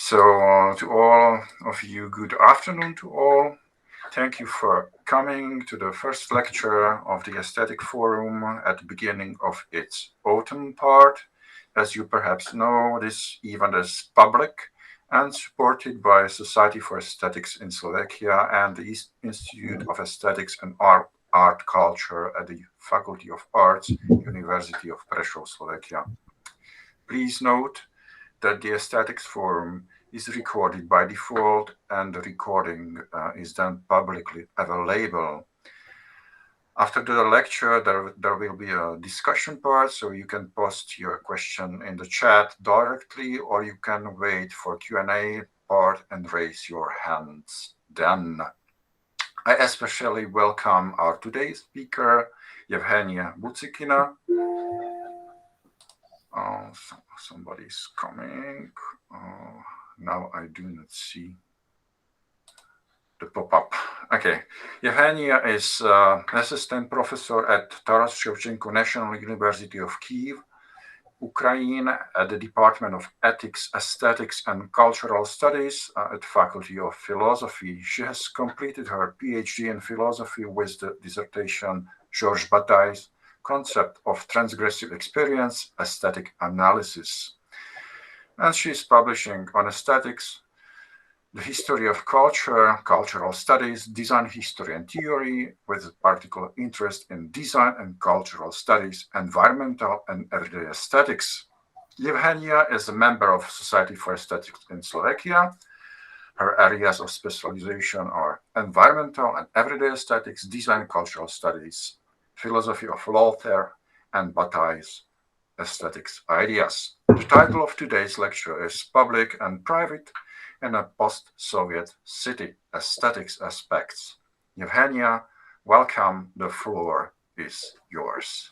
So to all of you, good afternoon to all. Thank you for coming to the first lecture of the Aesthetic Forum at the beginning of its autumn part. As you perhaps know, this event is public and supported by Society for Aesthetics in Slovakia and the Institute of Aesthetics and Art Culture at the Faculty of Arts, University of Prešov, Slovakia. Please note that the Aesthetics Forum is recorded by default and the recording is then publicly available. After the lecture, there will be a discussion part, so you can post your question in the chat directly, or you can wait for Q&A part and raise your hands then. I especially welcome our today's speaker, Yevheniia Butsykina. Somebody's coming. Now I do not see the pop-up. Okay. Yevheniia is assistant professor at Taras Shevchenko National University of Kyiv, Ukraine, at the Department of Ethics, Aesthetics and Cultural Studies at Faculty of Philosophy. She has completed her PhD in philosophy with the dissertation Georges Bataille's Concept of Transgressive Experience, Aesthetic Analysis. And she is publishing on aesthetics, the history of culture, cultural studies, design history and theory, with a particular interest in design and cultural studies, environmental and everyday aesthetics. Yevheniia is a member of Society for Aesthetics in Slovakia. Her areas of specialization are environmental and everyday aesthetics, design and cultural studies, philosophy of Luther, and Bataille's aesthetics ideas. The title of today's lecture is Public and Private in a Post-Soviet City, Aesthetics Aspects. Yevheniia, welcome. The floor is yours.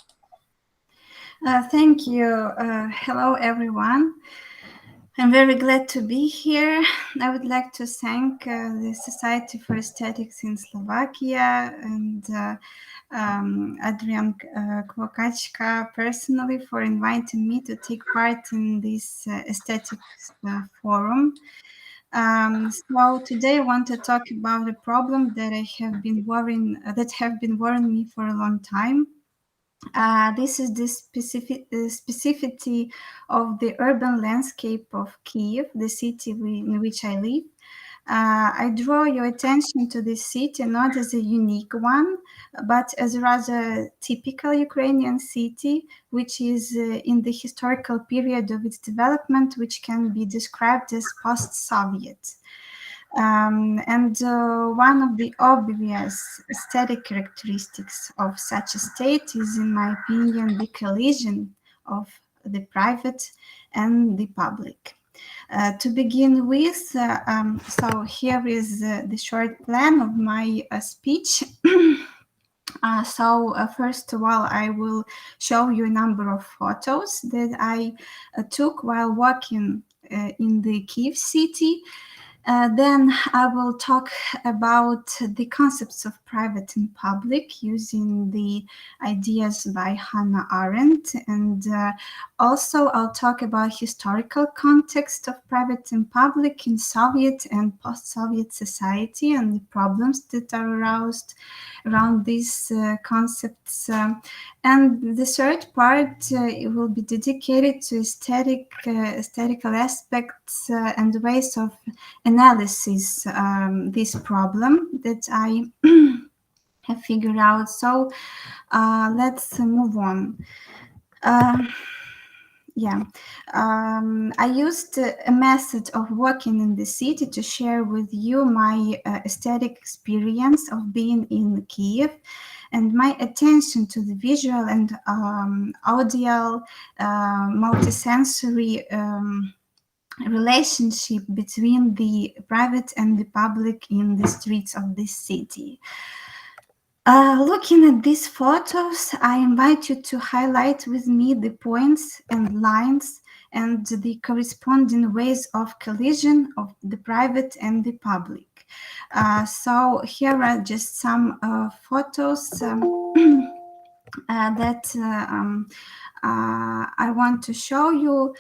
Thank you. Hello, everyone. I'm very glad to be here. I would like to thank the Society for Aesthetics in Slovakia and Adrian Kvokachka personally for inviting me to take part in this aesthetics forum. So today I want to talk about a problem that have been worrying me for a long time. This is the specificity of the urban landscape of Kyiv, the city in which I live. I draw your attention to this city not as a unique one, but as a rather typical Ukrainian city, which is in the historical period of its development, which can be described as post-Soviet. One of the obvious aesthetic characteristics of such a state is, in my opinion, the collision of the private and the public. To begin with, so here is the short plan of my speech. First of all, I will show you a number of photos that I took while walking in the Kyiv city. Then I will talk about the concepts of private and public using the ideas by Hannah Arendt. And also I'll talk about historical context of private and public in Soviet and post-Soviet society and the problems that are aroused around these concepts. And the third part it will be dedicated to aesthetical aspects and ways of analysis this problem that I have figured out. So let's move on. I used a method of walking in the city to share with you my aesthetic experience of being in Kyiv and my attention to the visual and audio multisensory relationship between the private and the public in the streets of this city. Looking at these photos, I invite you to highlight with me the points and lines and the corresponding ways of collision of the private and the public. So here are just some photos that I want to show you.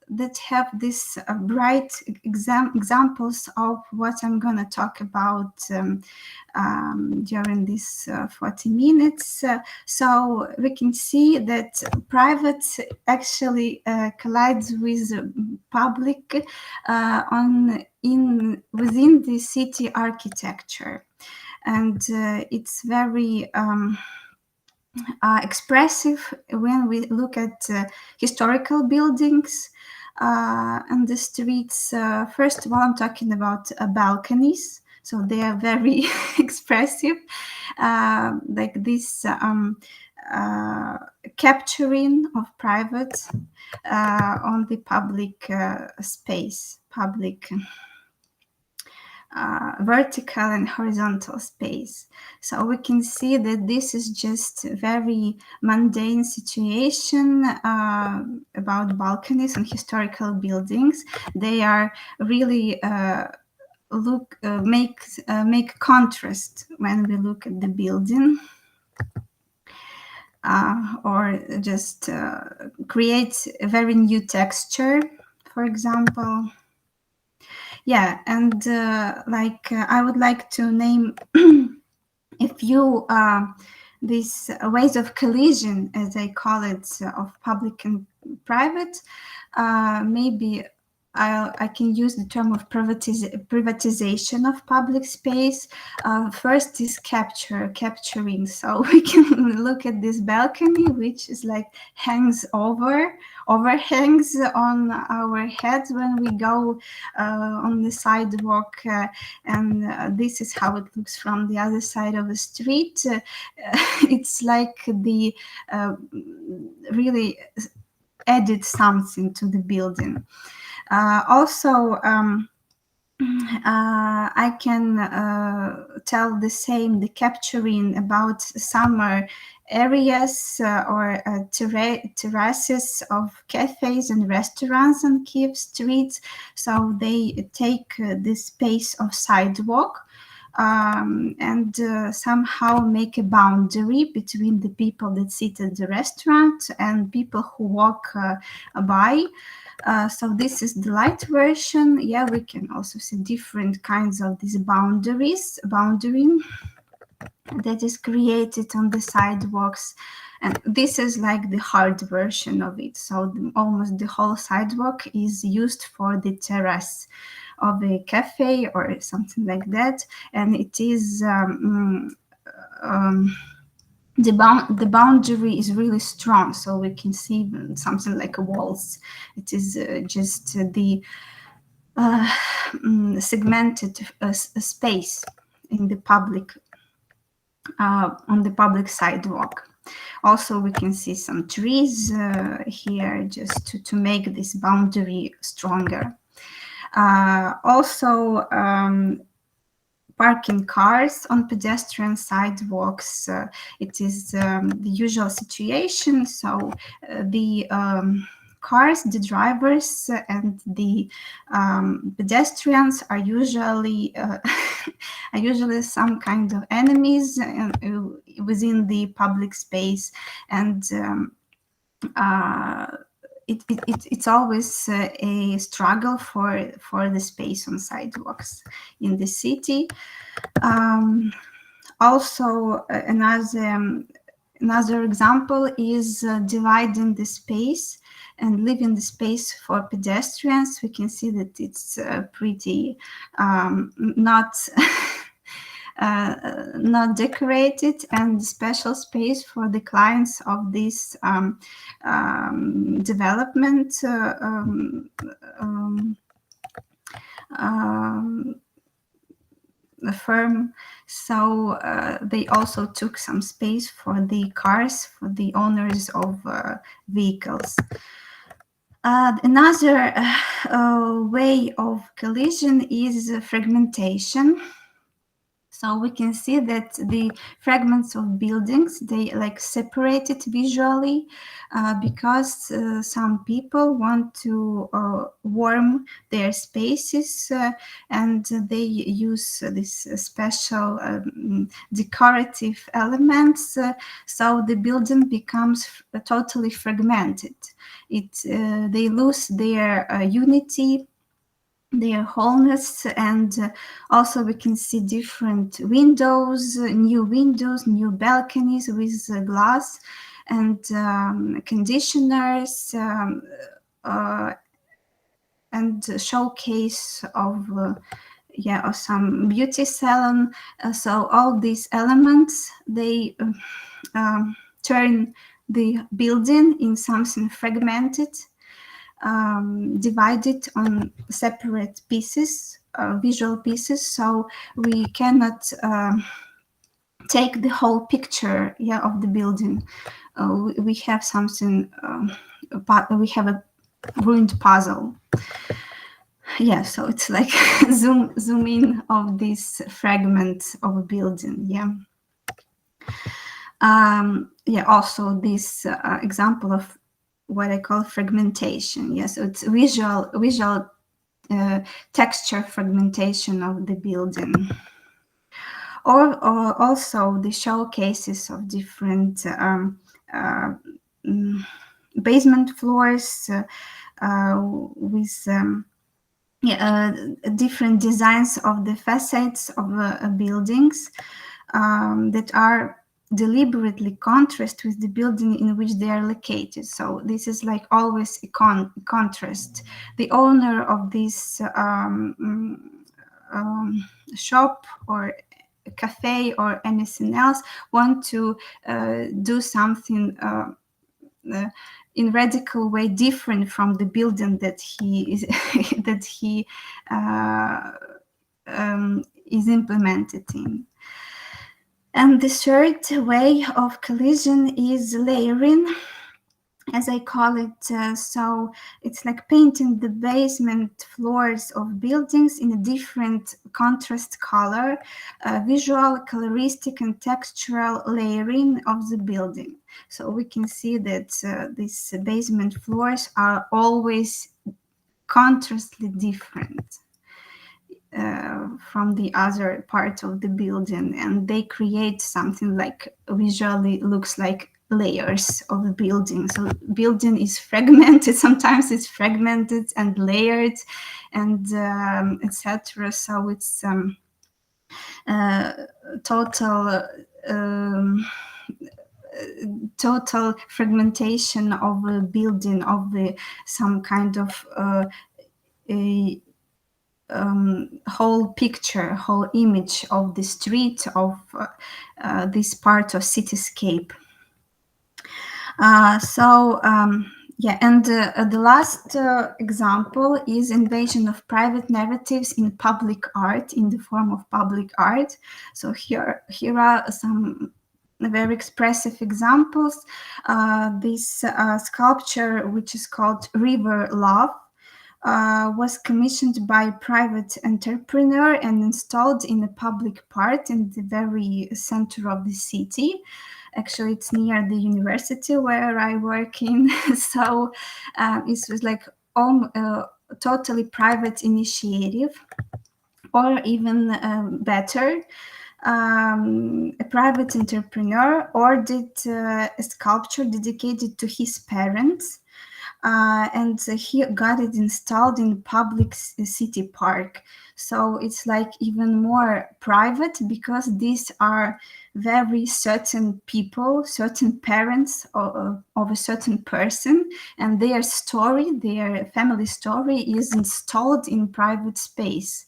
that have these bright examples of what I'm going to talk about during this 40 minutes. So we can see that private actually collides with public within the city architecture, and it's very expressive when we look at historical buildings and the streets. First of all, I'm talking about balconies. So they are very expressive, like this capturing of private on the public space, public vertical and horizontal space. So we can see that this is just a very mundane situation about balconies and historical buildings. They are really make contrast when we look at the building, or just create a very new texture, for example. Yeah, and I would like to name a few these ways of collision, as I call it, of public and private. Maybe I can use the term of privatization of public space. First is capturing. So we can look at this balcony, which is like overhangs on our heads when we go on the sidewalk, and this is how it looks from the other side of the street. It's like the really added something to the building. Also, I can tell the same, the capturing about summer areas or terraces of cafes and restaurants on Kyiv streets. So they take the space of sidewalk and somehow make a boundary between the people that sit at the restaurant and people who walk by. So this is the light version. Yeah, we can also see different kinds of these boundary that is created on the sidewalks. And this is like the hard version of it. So almost the whole sidewalk is used for the terrace of a cafe or something like that. And it is the boundary is really strong, so we can see something like walls. It is just the segmented space in the public on the public sidewalk. Also, we can see some trees here just to make this boundary stronger. Also, parking cars on pedestrian sidewalks. It is the usual situation. So the cars, the drivers, and the pedestrians are usually some kind of enemies within the public space, and it's always a struggle for the space on sidewalks in the city. Also, another example is dividing the space and leaving the space for pedestrians. We can see that it's pretty not not decorated, and special space for the clients of this development firm. So they also took some space for the cars, for the owners of vehicles. Another way of collision is fragmentation. So we can see that the fragments of buildings, they like separated visually because some people want to warm their spaces and they use this special decorative elements. So the building becomes totally fragmented. they lose their unity, their wholeness, and also we can see different windows, new balconies with glass, and conditioners, and showcase of some beauty salon. So all these elements, they turn the building in something fragmented, divided on separate pieces, visual pieces, so we cannot take the whole picture of the building. We have something, we have a ruined puzzle. So it's like zoom in of this fragment of a building. Also this example of what I call fragmentation. So it's visual texture fragmentation of the building, or also the showcases of different basement floors with different designs of the facades of buildings that are deliberately contrast with the building in which they are located. So this is like always a contrast. The owner of this shop or a cafe or anything else want to do something in radical way different from the building that he is that he is implemented in. And the third way of collision is layering, as I call it. So it's like painting the basement floors of buildings in a different contrast color, visual, coloristic, and textural layering of the building. So we can see that these basement floors are always contrastly different from the other part of the building, and they create something like visually looks like layers of the building. So building is fragmented, sometimes it's fragmented and layered, and etc. So it's total fragmentation of a building, of some kind of whole picture, whole image of the street, of this part of cityscape. And the last example is invasion of private narratives in public art, in the form of public art. So here are some very expressive examples. This sculpture, which is called River Love, was commissioned by a private entrepreneur and installed in a public part in the very center of the city. Actually, it's near the university where I work in. So it was like totally private initiative, or even better, a private entrepreneur ordered a sculpture dedicated to his parents, and he got it installed in public city park. So it's like even more private, because these are very certain people, certain parents of a certain person, and their story, their family story is installed in private space.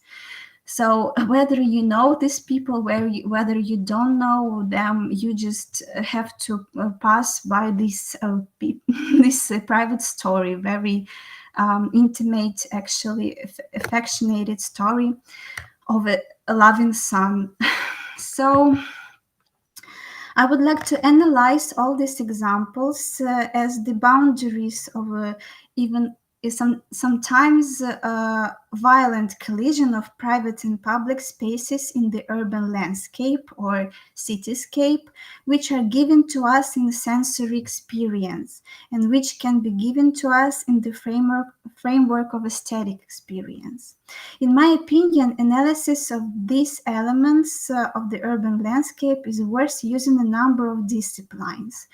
So whether you know these people, whether you don't know them, you just have to pass by this this private story, very intimate, actually affectionated story of a loving son. So I would like to analyze all these examples as the boundaries of even sometimes violent collision of private and public spaces in the urban landscape or cityscape, which are given to us in sensory experience and which can be given to us in the framework of aesthetic experience. In my opinion, analysis of these elements of the urban landscape is worth using a number of disciplines.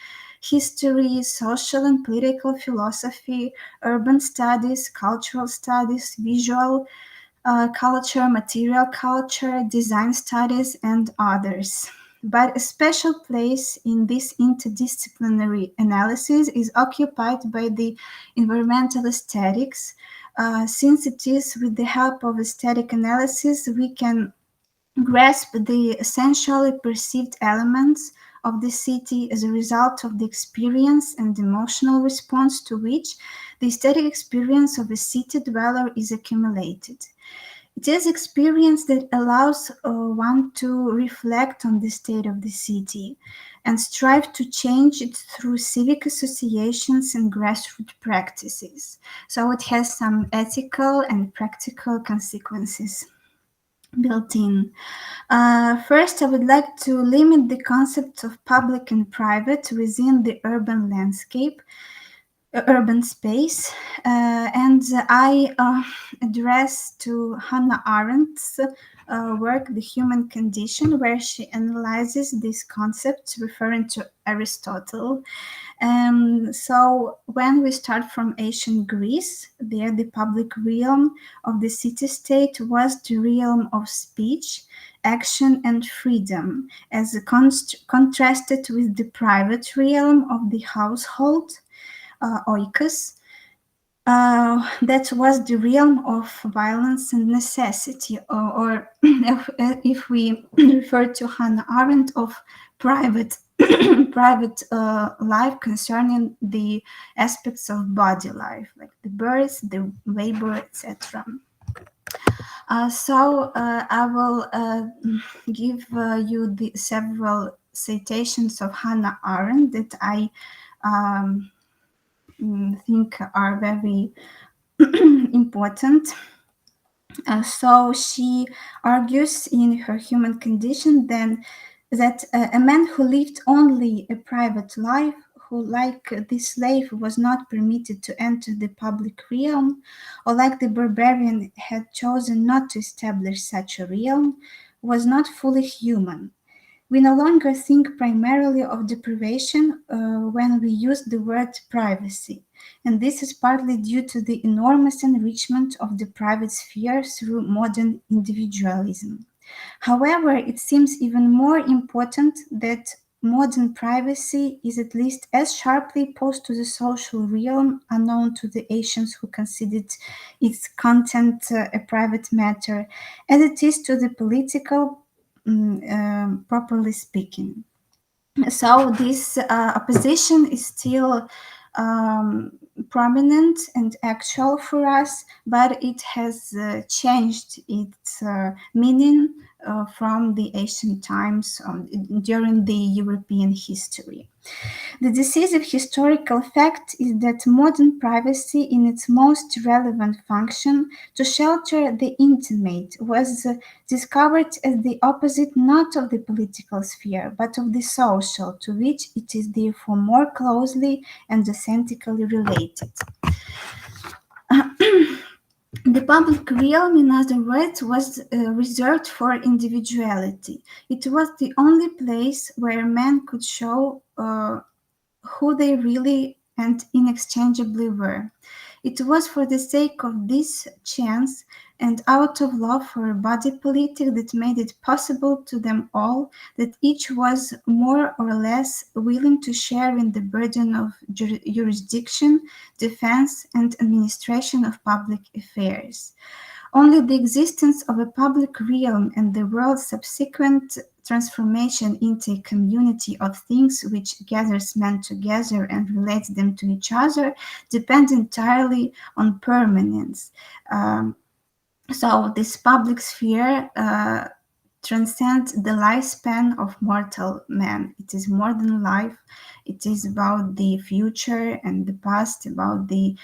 history, social and political philosophy, urban studies, cultural studies, visual culture, material culture, design studies, and others. But a special place in this interdisciplinary analysis is occupied by the environmental aesthetics, since it is with the help of aesthetic analysis we can grasp the essentially perceived elements of the city as a result of the experience and emotional response to which the aesthetic experience of a city dweller is accumulated. It is experience that allows one to reflect on the state of the city and strive to change it through civic associations and grassroots practices. So it has some ethical and practical consequences built in. First, I would like to limit the concept of public and private within the urban landscape, urban space, and I address to Hannah Arendt's work, The Human Condition, where she analyzes these concepts referring to Aristotle. So when we start from ancient Greece, there the public realm of the city-state was the realm of speech, action, and freedom, as contrasted with the private realm of the household, oikos, that was the realm of violence and necessity, or if we refer to Hannah Arendt, of private private life concerning the aspects of body life, like the birth, the labor, etc. I will give you the several citations of Hannah Arendt that I think are very important. So she argues in her Human Condition then that a man who lived only a private life, who like the slave was not permitted to enter the public realm, or like the barbarian had chosen not to establish such a realm, was not fully human. We no longer think primarily of deprivation when we use the word privacy, and this is partly due to the enormous enrichment of the private sphere through modern individualism. However, it seems even more important that modern privacy is at least as sharply opposed to the social realm unknown to the ancients who considered its content a private matter, as it is to the political, properly speaking. So this opposition is still prominent and actual for us, but it has changed its meaning from the ancient times during the European history. The decisive historical fact is that modern privacy, in its most relevant function, to shelter the intimate, was discovered as the opposite not of the political sphere, but of the social, to which it is therefore more closely and authentically related. The public realm, in other words, was reserved for individuality. It was the only place where men could show who they really and inexchangeably were. It was for the sake of this chance and out of love for a body politic that made it possible to them all that each was more or less willing to share in the burden of jurisdiction, defense, and administration of public affairs. Only the existence of a public realm and the world's subsequent transformation into a community of things which gathers men together and relates them to each other depend entirely on permanence. So this public sphere transcends the lifespan of mortal man. It is more than life. It is about the future and the past, about the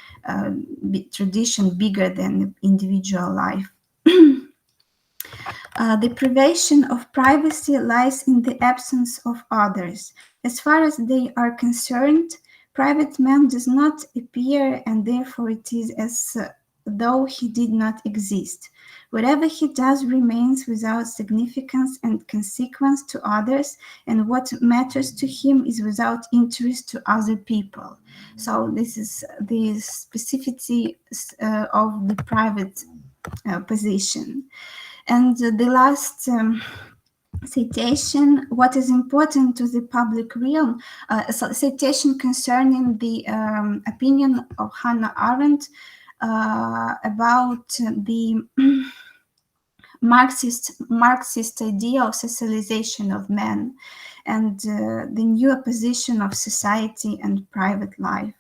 tradition bigger than individual life. The privation of privacy lies in the absence of others. As far as they are concerned, private man does not appear, and therefore it is as though he did not exist. Whatever he does remains without significance and consequence to others, and what matters to him is without interest to other people. So this is the specificity of the private position. And the last citation, what is important to the public realm, citation concerning the opinion of Hannah Arendt about the Marxist idea of socialization of men and the new opposition of society and private life.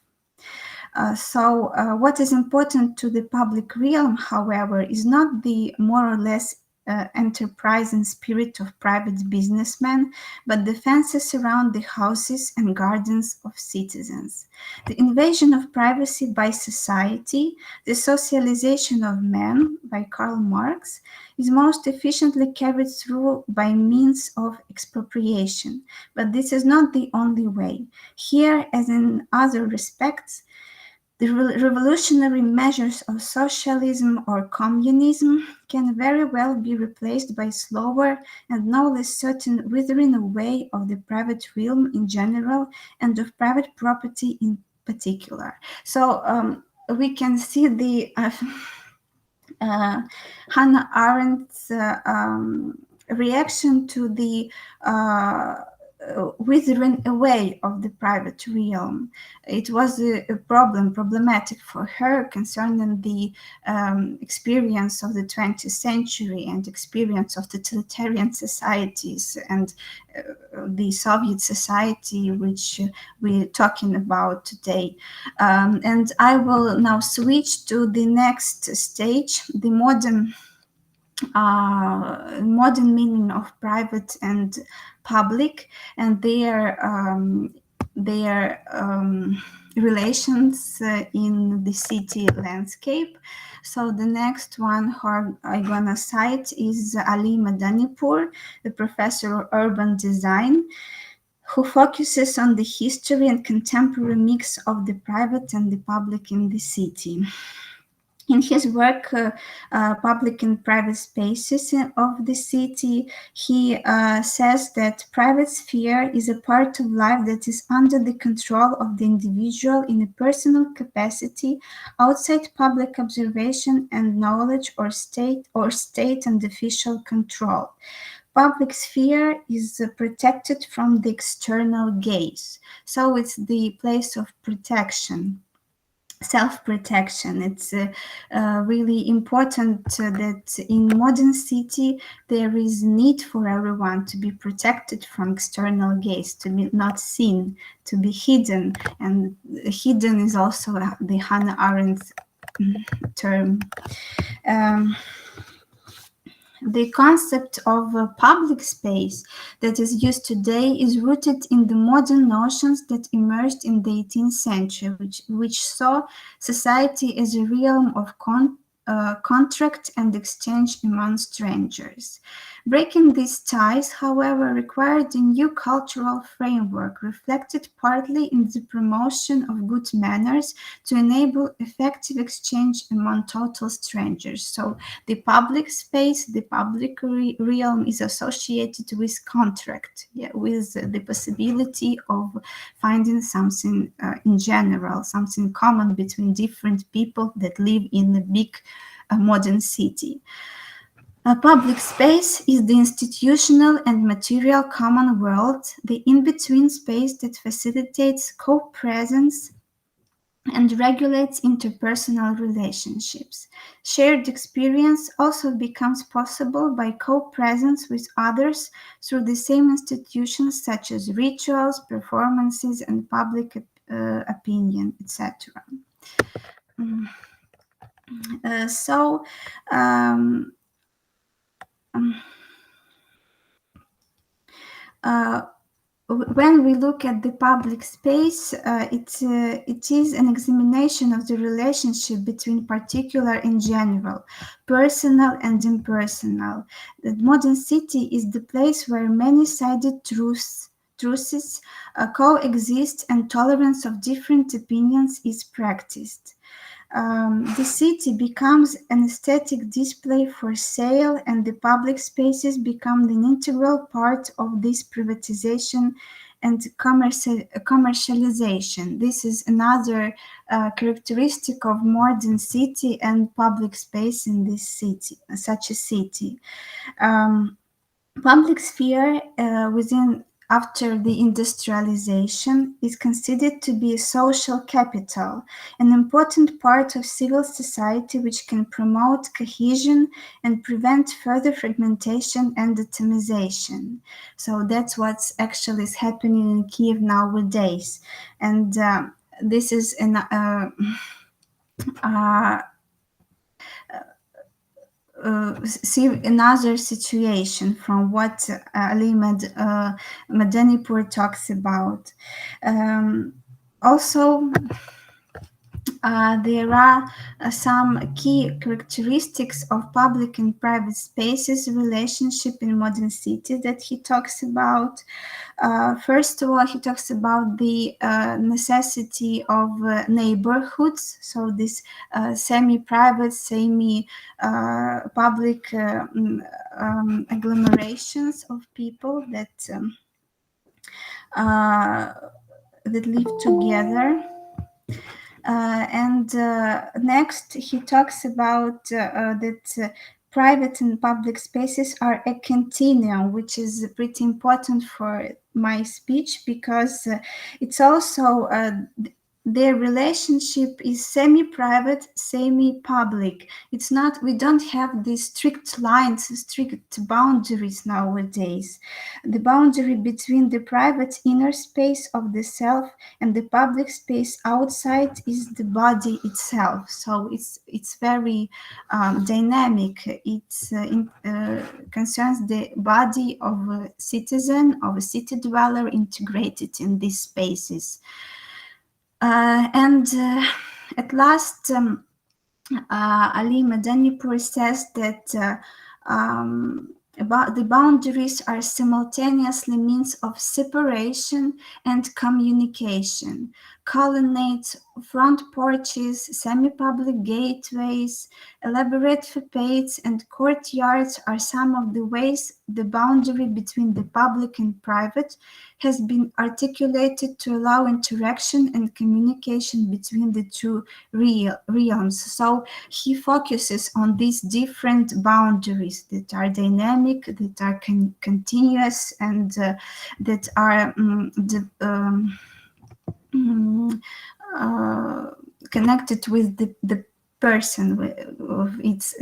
So what is important to the public realm, however, is not the more or less enterprise and spirit of private businessmen, but the fences around the houses and gardens of citizens. The invasion of privacy by society, the socialization of men by Karl Marx, is most efficiently carried through by means of expropriation. But this is not the only way. Here, as in other respects, the revolutionary measures of socialism or communism can very well be replaced by slower and no less certain withering away of the private realm in general and of private property in particular. So we can see the Hannah Arendt's reaction to the withering away of the private realm. It was problematic for her concerning the experience of the 20th century and experience of totalitarian societies and the Soviet society, which we're talking about today. And I will now switch to the next stage, the modern meaning of private and public and their relations in the city landscape. So the next one who I'm gonna cite is Ali Madanipur, the professor of urban design, who focuses on the history and contemporary mix of the private and the public in the city. In his work, Public and Private Spaces of the City, he says that private sphere is a part of life that is under the control of the individual in a personal capacity, outside public observation and knowledge or state and official control. Public sphere is protected from the external gaze. So it's the place of protection. Self-protection. It's really important that in modern city there is need for everyone to be protected from external gaze, to be not seen, to be hidden, and hidden is also the Hannah Arendt term. The concept of a public space that is used today is rooted in the modern notions that emerged in the 18th century, which saw society as a realm of contract and exchange among strangers. Breaking these ties, however, required a new cultural framework reflected partly in the promotion of good manners to enable effective exchange among total strangers. So the public space, the public realm is associated with contract, with the possibility of finding something in general, something common between different people that live in a big modern city. A public space is the institutional and material common world, the in-between space that facilitates co-presence and regulates interpersonal relationships. Shared experience also becomes possible by co-presence with others through the same institutions such as rituals, performances, and public opinion, etc. When we look at the public space, it is an examination of the relationship between particular and general, personal and impersonal. The modern city is the place where many-sided truths coexist and tolerance of different opinions is practiced. the city becomes an aesthetic display for sale, and the public spaces become an integral part of this privatization and commercialization. This is another characteristic of modern city and public space in this city, such a city. Public sphere within after the industrialization is considered to be a social capital, an important part of civil society which can promote cohesion and prevent further fragmentation and atomization. So that's what's actually is happening in Kyiv nowadays. And this is see another situation from what Ali Madanipur talks about. Also, there are some key characteristics of public and private spaces relationship in modern cities that he talks about. First of all, he talks about the necessity of neighborhoods, so this semi-private, semi-public agglomerations of people that live together. And next, he talks about that private and public spaces are a continuum, which is pretty important for my speech because it's also their relationship is semi-private, semi-public. It's not, we don't have these strict lines, strict boundaries nowadays. The boundary between the private inner space of the self and the public space outside is the body itself. So it's very dynamic. It concerns the body of a citizen, of a city dweller integrated in these spaces. And at last, Ali Madanipur says that about the boundaries are simultaneously means of separation and communication. Colonnades, front porches, semi-public gateways, elaborate facades, and courtyards are some of the ways the boundary between the public and private has been articulated to allow interaction and communication between the two realms. So he focuses on these different boundaries that are dynamic, that are continuous, and that are connected with the person of its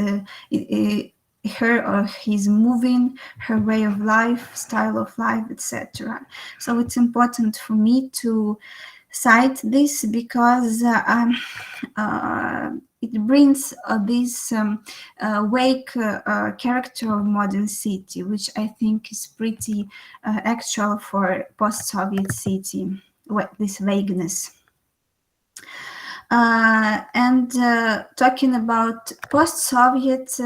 her or his moving, her way of life, style of life, etc. So it's important for me to cite this because it brings this vague character of modern city, which I think is pretty actual for post-Soviet city, this vagueness. And talking about post-Soviet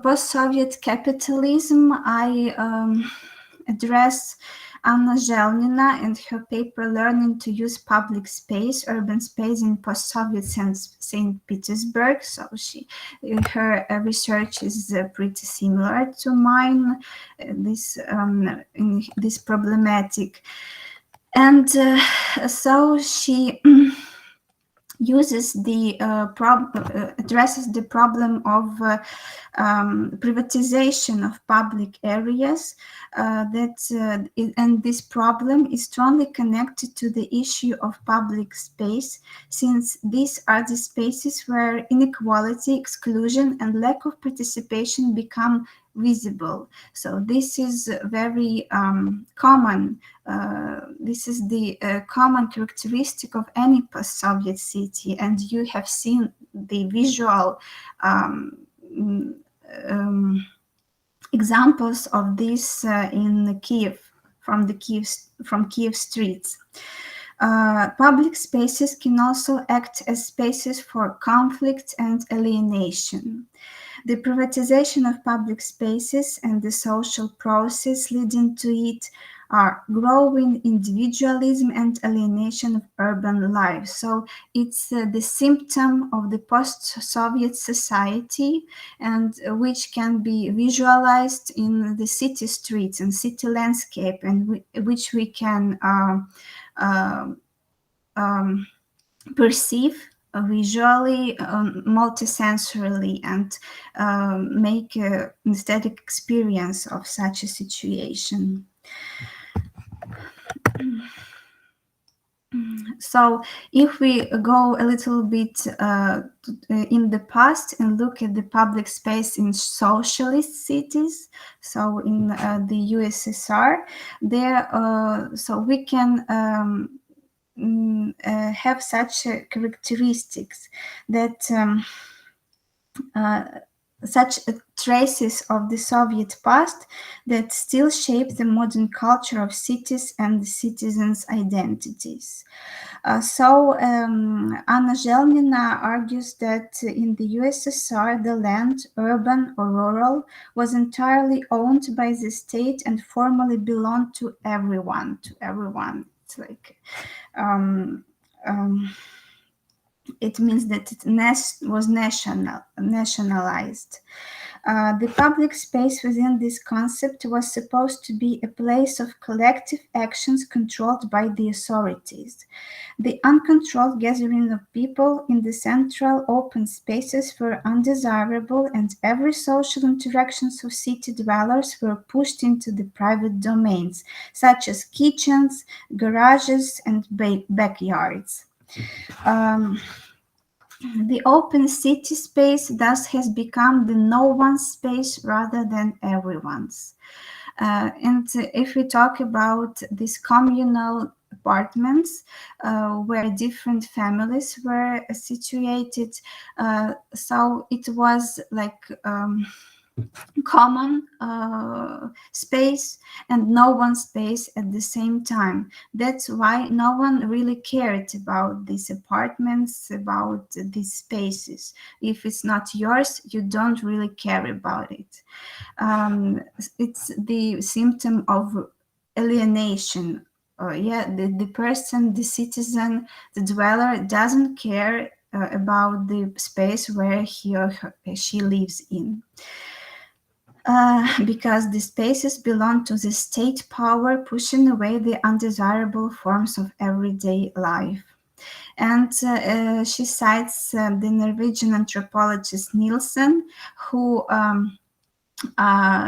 post-Soviet capitalism, I address Anna Zhelnina and her paper Learning to Use Public Space, Urban Space in Post-Soviet St. Petersburg. So her research is pretty similar to mine, this problematic. And so she uses the addresses the problem of privatization of public areas, and this problem is strongly connected to the issue of public space, since these are the spaces where inequality, exclusion, and lack of participation become visible. So this is very common. This is the common characteristic of any post-Soviet city, and you have seen the visual examples of this in Kyiv, from Kyiv streets. Public spaces can also act as spaces for conflict and alienation. The privatization of public spaces and the social process leading to it are growing individualism and alienation of urban life. So it's the symptom of the post-Soviet society, and which can be visualized in the city streets and city landscape, and which we can perceive visually, multisensorily, and make an aesthetic experience of such a situation. So if we go a little bit in the past and look at the public space in socialist cities, so in the USSR, there, so we can have such characteristics that such traces of the Soviet past that still shape the modern culture of cities and the citizens' identities. So Anna Zhelnina argues that in the USSR, the land, urban or rural, was entirely owned by the state and formally belonged to everyone. To everyone, it's like. It means that it was nationalized. The public space within this concept was supposed to be a place of collective actions controlled by the authorities. The uncontrolled gathering of people in the central open spaces were undesirable, and every social interactions of city dwellers were pushed into the private domains, such as kitchens, garages, and backyards. The open city space thus has become the no one's space rather than everyone's. And if we talk about these communal apartments where different families were situated, so it was like common space and no one's space at the same time. That's why no one really cared about these apartments, about these spaces. If it's not yours, you don't really care about it. It's the symptom of alienation. The person, the citizen, the dweller doesn't care about the space where he or she lives in. Because the spaces belong to the state power, pushing away the undesirable forms of everyday life. And she cites the Norwegian anthropologist Nielsen, who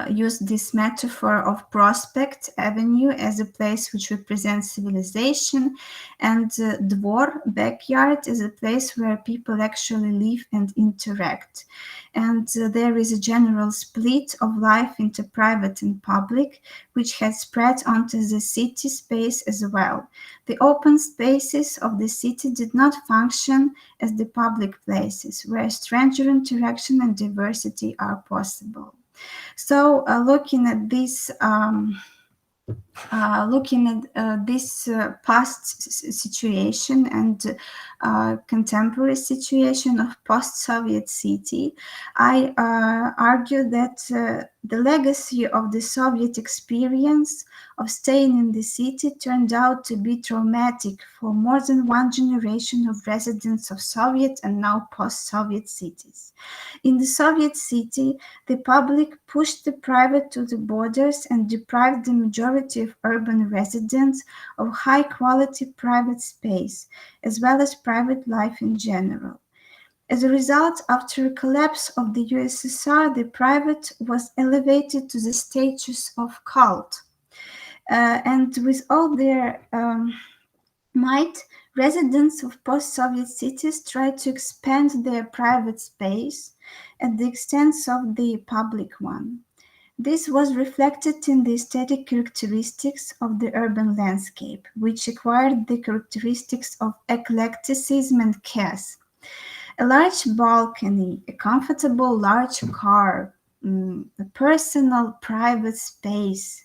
used this metaphor of Prospect Avenue as a place which represents civilization, and dvor, backyard, is a place where people actually live and interact. And there is a general split of life into private and public, which has spread onto the city space as well. The open spaces of the city did not function as the public places, where stranger interaction and diversity are possible. So, looking at this past situation and contemporary situation of post-Soviet city, I argue that the legacy of the Soviet experience of staying in the city turned out to be traumatic for more than one generation of residents of Soviet and now post-Soviet cities. In the Soviet city, the public pushed the private to the borders and deprived the majority of urban residents of high-quality private space, as well as private life in general. As a result, after the collapse of the USSR, the private was elevated to the status of cult. And with all their might, residents of post-Soviet cities tried to expand their private space at the expense of the public one. This was reflected in the aesthetic characteristics of the urban landscape, which acquired the characteristics of eclecticism and chaos. A large balcony, a comfortable large car, a personal private space,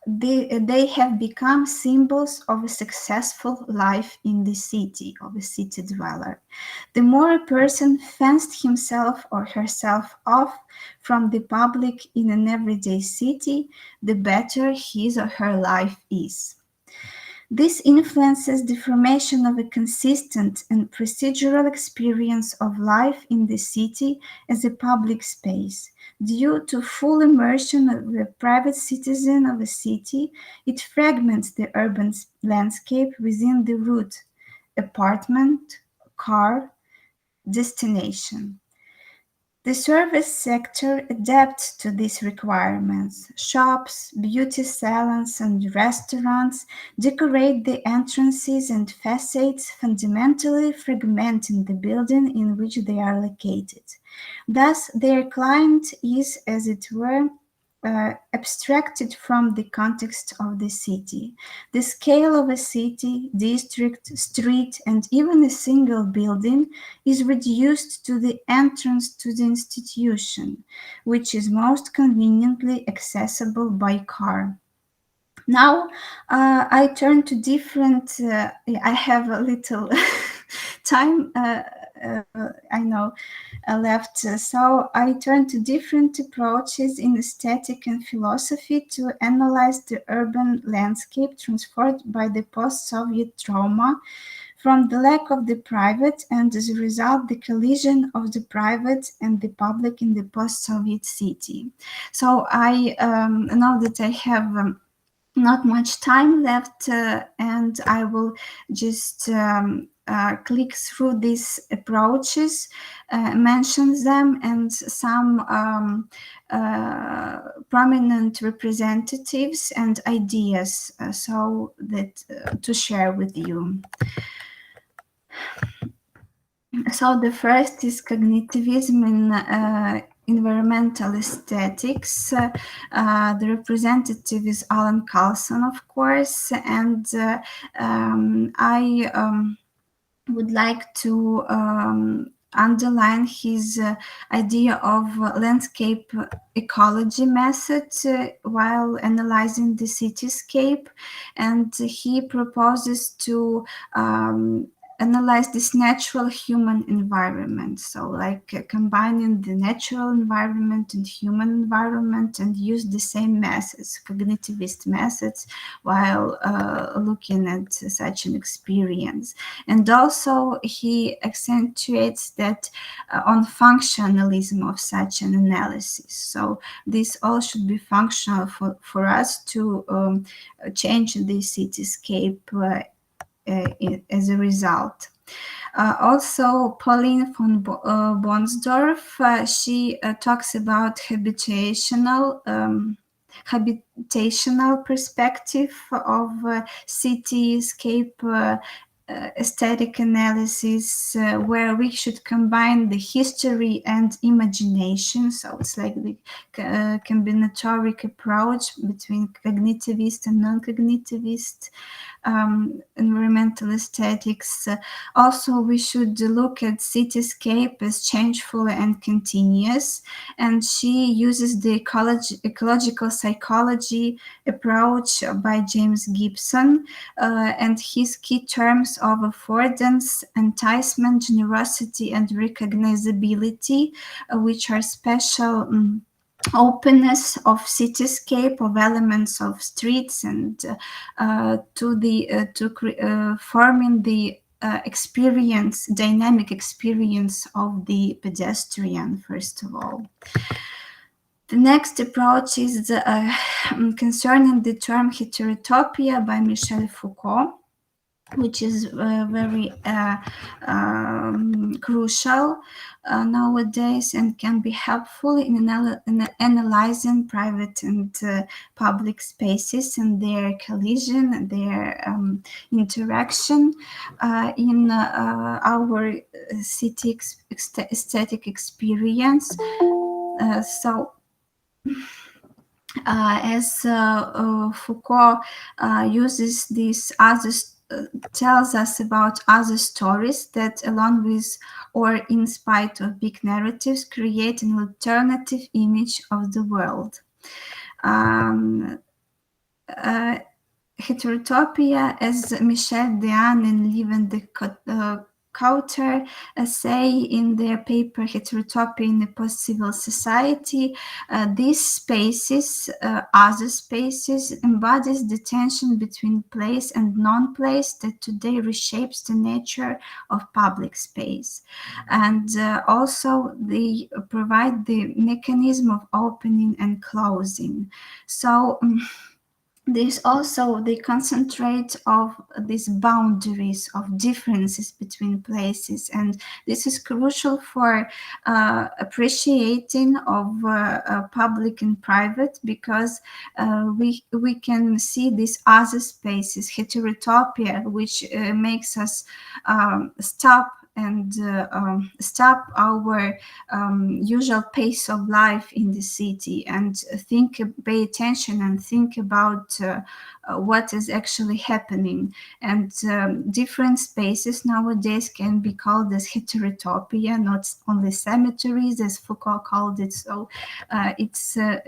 they have become symbols of a successful life in the city, of a city dweller. The more a person fenced himself or herself off from the public in an everyday city, the better his or her life is. This influences the formation of a consistent and procedural experience of life in the city as a public space. Due to full immersion of a private citizen of a city, it fragments the urban landscape within the route, apartment, car, destination. The service sector adapts to these requirements. Shops, beauty salons, and restaurants decorate the entrances and facades, fundamentally fragmenting the building in which they are located. Thus, their client is, as it were, abstracted from the context of the city. The scale of a city, district, street, and even a single building is reduced to the entrance to the institution, which is most conveniently accessible by car. Now I turn to different, I have a little time, I know, left. So I turn to different approaches in aesthetic and philosophy to analyze the urban landscape transformed by the post-Soviet trauma from the lack of the private, and as a result, the collision of the private and the public in the post-Soviet city. So I know that I have not much time left, and I will just click through these approaches, mention them, and some prominent representatives and ideas, so that to share with you. So the first is cognitivism in environmental aesthetics. The representative is Alan Carlson, of course, and I would like to underline his idea of landscape ecology method while analyzing the cityscape, and he proposes to analyze this natural human environment, so like combining the natural environment and human environment, and use the same methods, cognitivist methods, while looking at such an experience. And also he accentuates that on functionalism of such an analysis. So this all should be functional for us to change the cityscape as a result. Also, Pauline von Bonsdorff, she talks about habitational perspective of cityscape aesthetic analysis, where we should combine the history and imagination. So it's like the combinatoric approach between cognitivist and non-cognitivist environmental aesthetics. Also, we should look at cityscape as changeful and continuous, and she uses the ecological psychology approach by James Gibson, and his key terms of affordance, enticement, generosity, and recognizability, which are special openness of cityscape, of elements of streets, and forming the dynamic experience of the pedestrian, first of all. The next approach is concerning the term heterotopia by Michel Foucault, which is very crucial nowadays, and can be helpful in analyzing private and public spaces and their collision, their interaction in our city aesthetic experience. As Foucault uses these tells us about other stories that, along with or in spite of big narratives, create an alternative image of the world. heterotopia, as Michiel Dehaene and Lieven de Cauter say in their paper Heterotopia in a Post-Civil Society, these spaces, other spaces, embodies the tension between place and non-place that today reshapes the nature of public space. And also they provide the mechanism of opening and closing. So there's also the concentrate of these boundaries of differences between places, and this is crucial for appreciating of public and private, because we can see these other spaces, heterotopia, which makes us stop and stop our usual pace of life in the city and pay attention and think about what is actually happening. And different spaces nowadays can be called as heterotopia, not only cemeteries, as Foucault called it. So it's a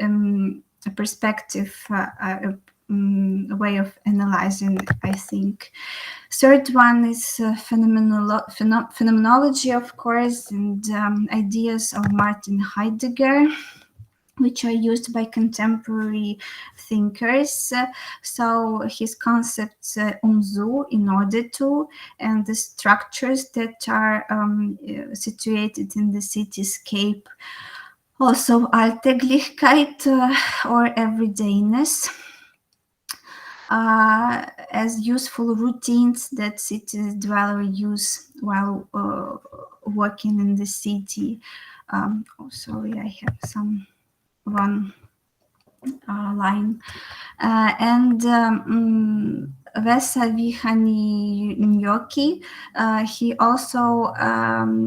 perspective, way of analyzing, I think. Third one is phenomenology, of course, and ideas of Martin Heidegger, which are used by contemporary thinkers. So his concepts umzu, in order to, and the structures that are situated in the cityscape. Also Alltäglichkeit, or everydayness, as useful routines that city dwellers use while working in the city. Sorry, I have some one line. And Vihanninjoki, he also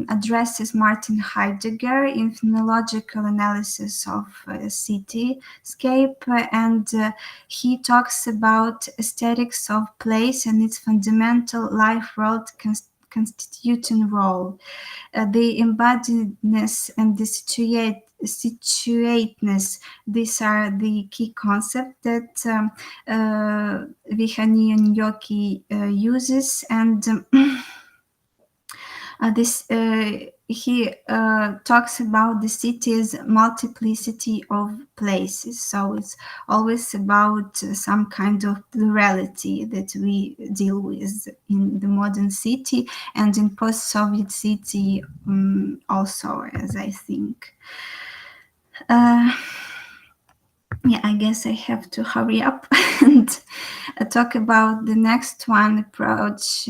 addresses Martin Heidegger in phenomenological analysis of cityscape, and he talks about aesthetics of place and its fundamental life world constituting role. The embodiedness and the situateness, these are the key concepts that Vihanninjoki uses, and he talks about the city's multiplicity of places. So it's always about some kind of plurality that we deal with in the modern city and in post-Soviet city also, as I think. Yeah, I guess I have to hurry up and talk about the next approach,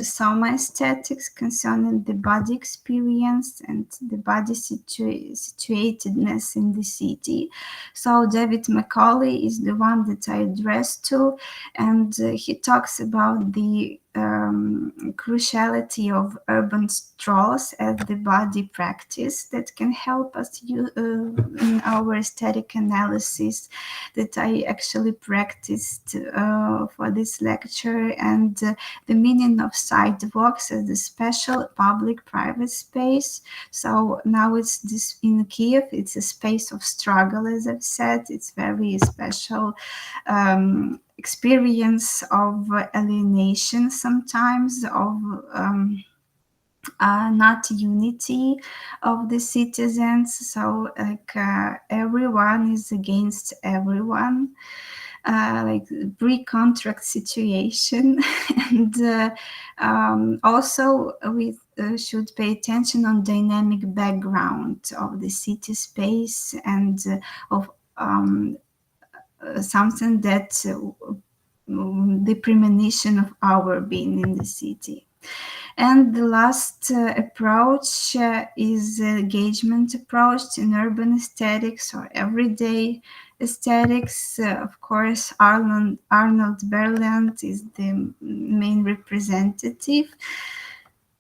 somaesthetics, concerning the body experience and the body situatedness in the city. So David Macauley is the one that I addressed to, and he talks about the cruciality of urban strolls as the body practice that can help us in our aesthetic analysis that I actually practiced for this lecture, and the meaning of sidewalks as the special public-private space. So now it's this in Kyiv, it's a space of struggle, as I've said. It's very special experience of alienation sometimes, of not unity of the citizens. So like everyone is against everyone, like pre-contract situation. And also we should pay attention on dynamic background of the city space and of something that the premonition of our being in the city. And the last approach is engagement approach in urban aesthetics or everyday aesthetics. Of course, Arnold Berleant is the main representative.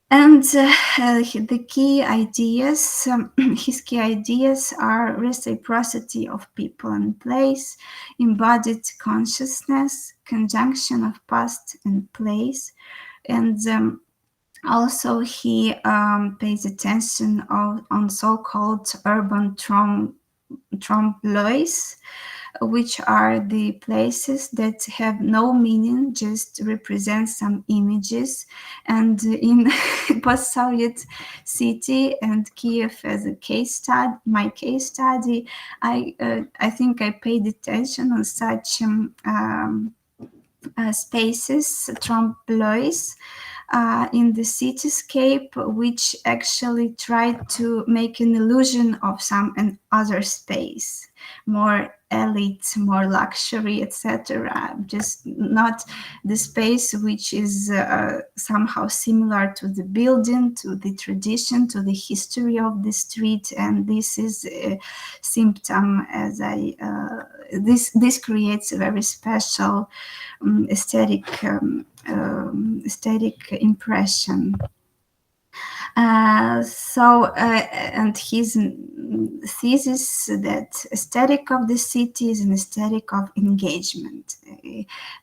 And the key ideas, his key ideas are reciprocity of people and place, embodied consciousness, conjunction of past and place, and also he pays attention on so-called urban trompe l'oeil, which are the places that have no meaning, just represent some images. And in post-Soviet city and Kyiv as a case study, my case study, I think I paid attention on such spaces, trompe-l'oeils, in the cityscape, which actually tried to make an illusion of some other space, more elite, more luxury, etc. Just not the space which is somehow similar to the building, to the tradition, to the history of the street. And this is a symptom, as this creates a very special aesthetic impression. And his thesis that aesthetic of the city is an aesthetic of engagement.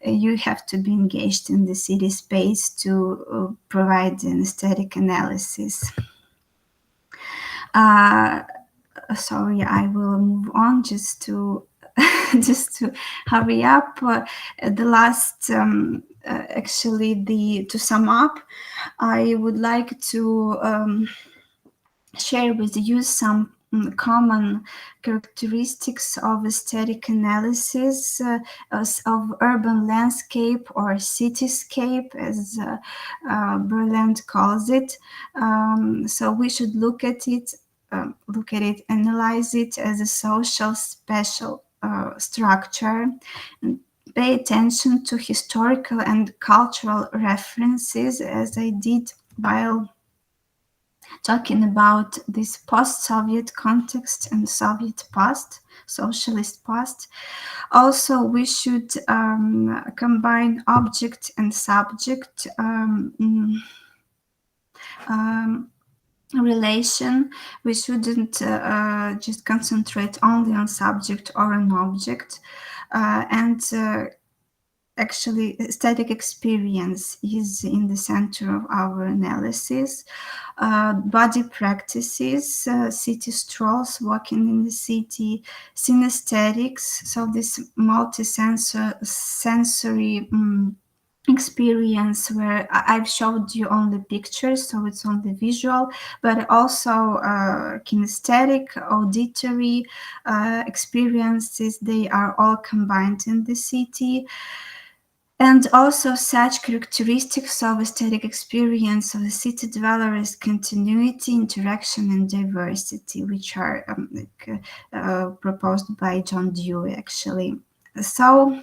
You have to be engaged in the city space to provide an aesthetic analysis. Sorry, I will move on just to hurry up. The last, to sum up, I would like to share with you some common characteristics of aesthetic analysis of urban landscape or cityscape, as Berleant calls it. So we should look at it, analyze it as a social special structure, and pay attention to historical and cultural references, as I did while talking about this post-Soviet context and Soviet past, socialist past. Also, we should combine object and subject relation. We shouldn't just concentrate only on subject or an object. Actually, aesthetic experience is in the center of our analysis. Body practices, city strolls, walking in the city, synesthetics, so this multi-sensory experience where I've showed you only pictures, so it's only visual, but also kinesthetic, auditory experiences. They are all combined in the city. And also such characteristics of aesthetic experience of the city dweller as continuity, interaction, and diversity, which are proposed by John Dewey, actually. So,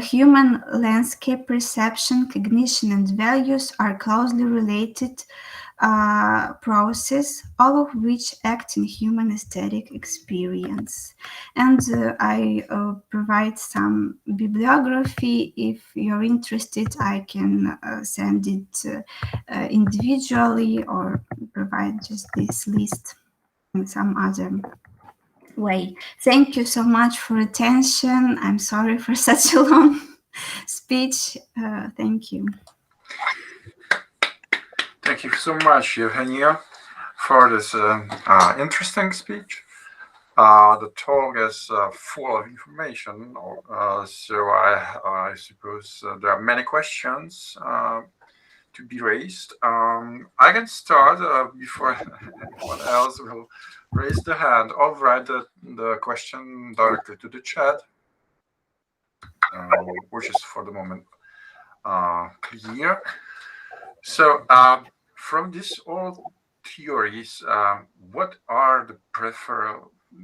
human landscape perception, cognition, and values are closely related process, all of which act in human aesthetic experience. And I provide some bibliography. If you're interested, I can send it individually or provide just this list in some other way. Thank you so much for attention. I'm sorry for such a long speech. Thank you. Thank you so much, Yevheniia, for this interesting speech. The talk is full of information, so I suppose there are many questions to be raised. I can start before anyone else will raise the hand. I'll write the question directly to the chat, which is for the moment clear. So from these old theories, what are the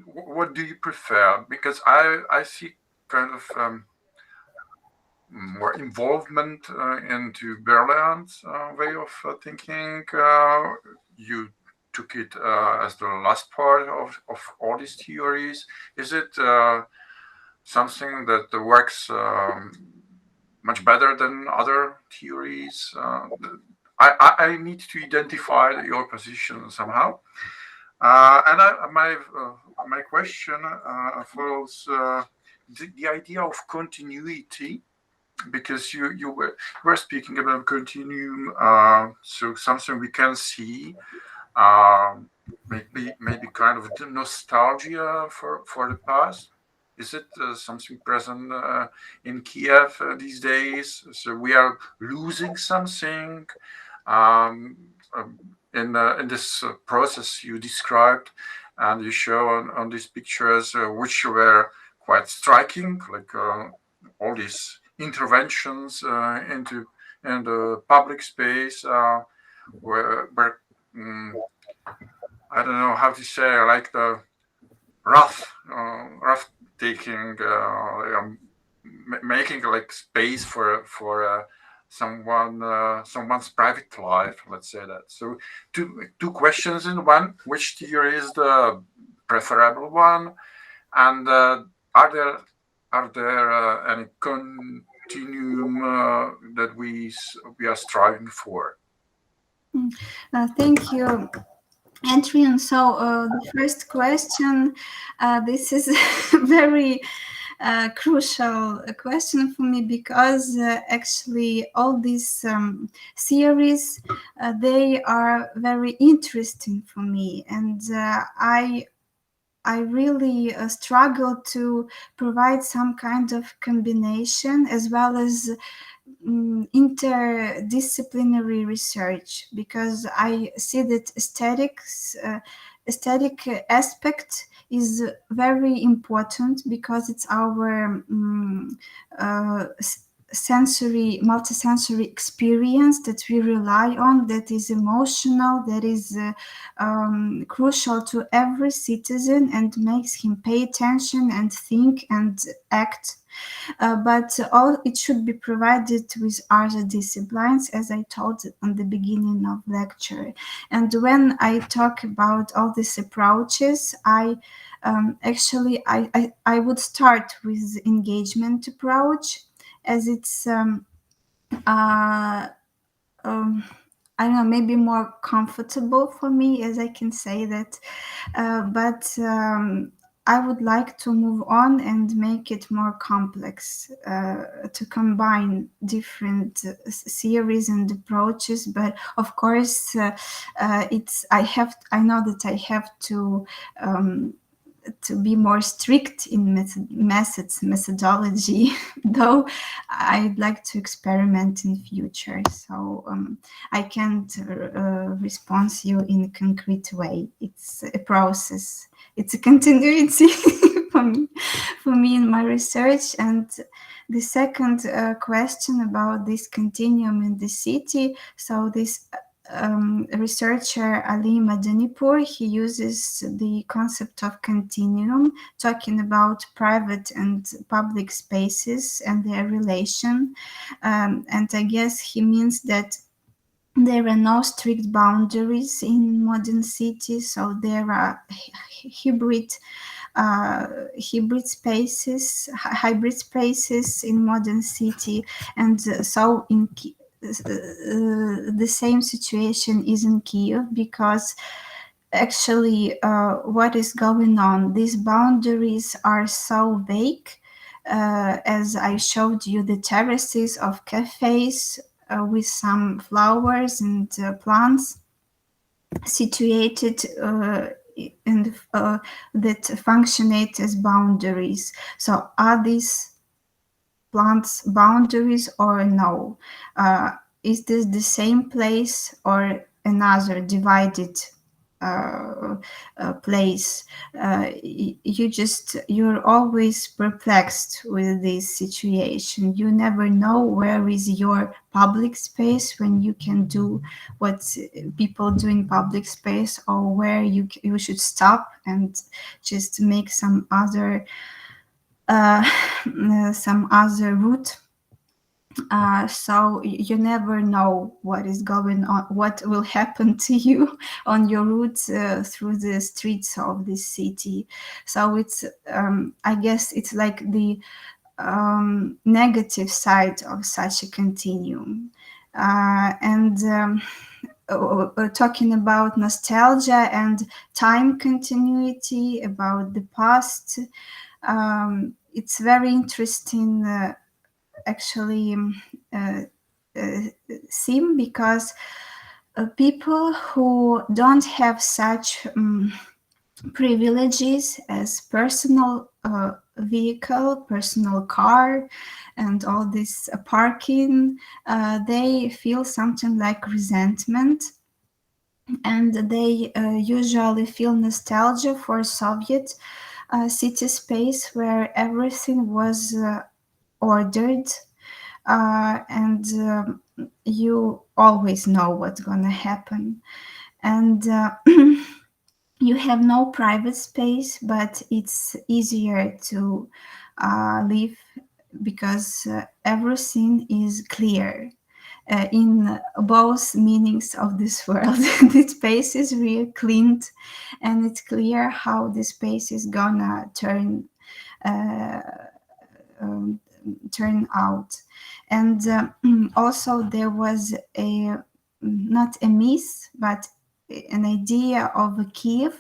what do you prefer? Because I see kind of more involvement into Berleant's way of thinking. You took it as the last part of all these theories. Is it something that works much better than other theories? I need to identify your position somehow. And my question follows the idea of continuity, because you were speaking about continuum, so something we can see, maybe kind of nostalgia for the past? Is it something present in Kyiv these days? So we are losing something um, in this process you described, and you show on these pictures, which were quite striking, like all these interventions into the public space, where I don't know how to say, like the rough taking, making like space for someone's private life. Let's say that. So two questions in one. Which theory is the preferable one? And are there any continuum that we are striving for? Thank you, Adrian. So the first question, this is very crucial question for me, because actually all these theories, they are very interesting for me, and I really struggle to provide some kind of combination, as well as interdisciplinary research, because I see that aesthetic aspect is very important, because it's our multisensory experience that we rely on, that is emotional, that is crucial to every citizen, and makes him pay attention and think and act. But all it should be provided with other disciplines, as I told on the beginning of lecture. And when I talk about all these approaches, I would start with engagement approach, as it's I don't know, maybe more comfortable for me, as I can say that. But I would like to move on and make it more complex, to combine different theories and approaches. But of course, I know that I have to be more strict in methodology, though I'd like to experiment in future. So I can't respond you in a concrete way. It's a process. It's a continuity for me in my research. And the second question about this continuum in the city. So this researcher Ali Madanipur, he uses the concept of continuum, talking about private and public spaces and their relation. And I guess he means that there are no strict boundaries in modern cities, so there are hybrid spaces in modern city. And so in the same situation is in Kyiv, because actually what is going on, these boundaries are so vague. As I showed you, the terraces of cafes with some flowers and plants situated and that functionate as boundaries. So are these plants boundaries or no? Is this the same place or another divided place? You're always perplexed with this situation. You never know where is your public space when you can do what people do in public space, or where you should stop and just make some other route. So you never know what is going on, what will happen to you on your route through the streets of this city. So it's I guess it's like the negative side of such a continuum. And talking about nostalgia and time continuity, about the past, it's very interesting actually theme, because people who don't have such privileges as personal vehicle, personal car, and all this parking, they feel something like resentment, and they usually feel nostalgia for Soviet city space where everything was ordered, and you always know what's gonna happen, and you have no private space, but it's easier to live because everything is clear in both meanings of this world. The space is really cleaned, and it's clear how the space is gonna uh, um, turn out. And also there was a not a myth, but an idea of Kyiv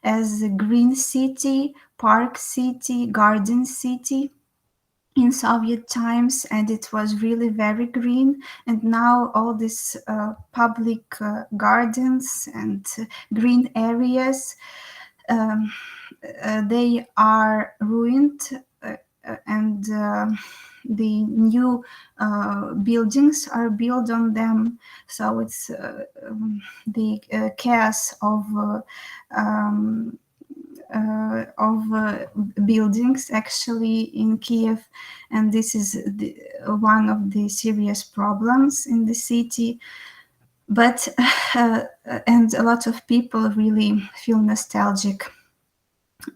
as a green city, park city, garden city in Soviet times, and it was really very green. And now all these public gardens and green areas, um, they are ruined, and the new buildings are built on them. So it's the chaos of buildings actually in Kiev, and this is one of the serious problems in the city. But and a lot of people really feel nostalgic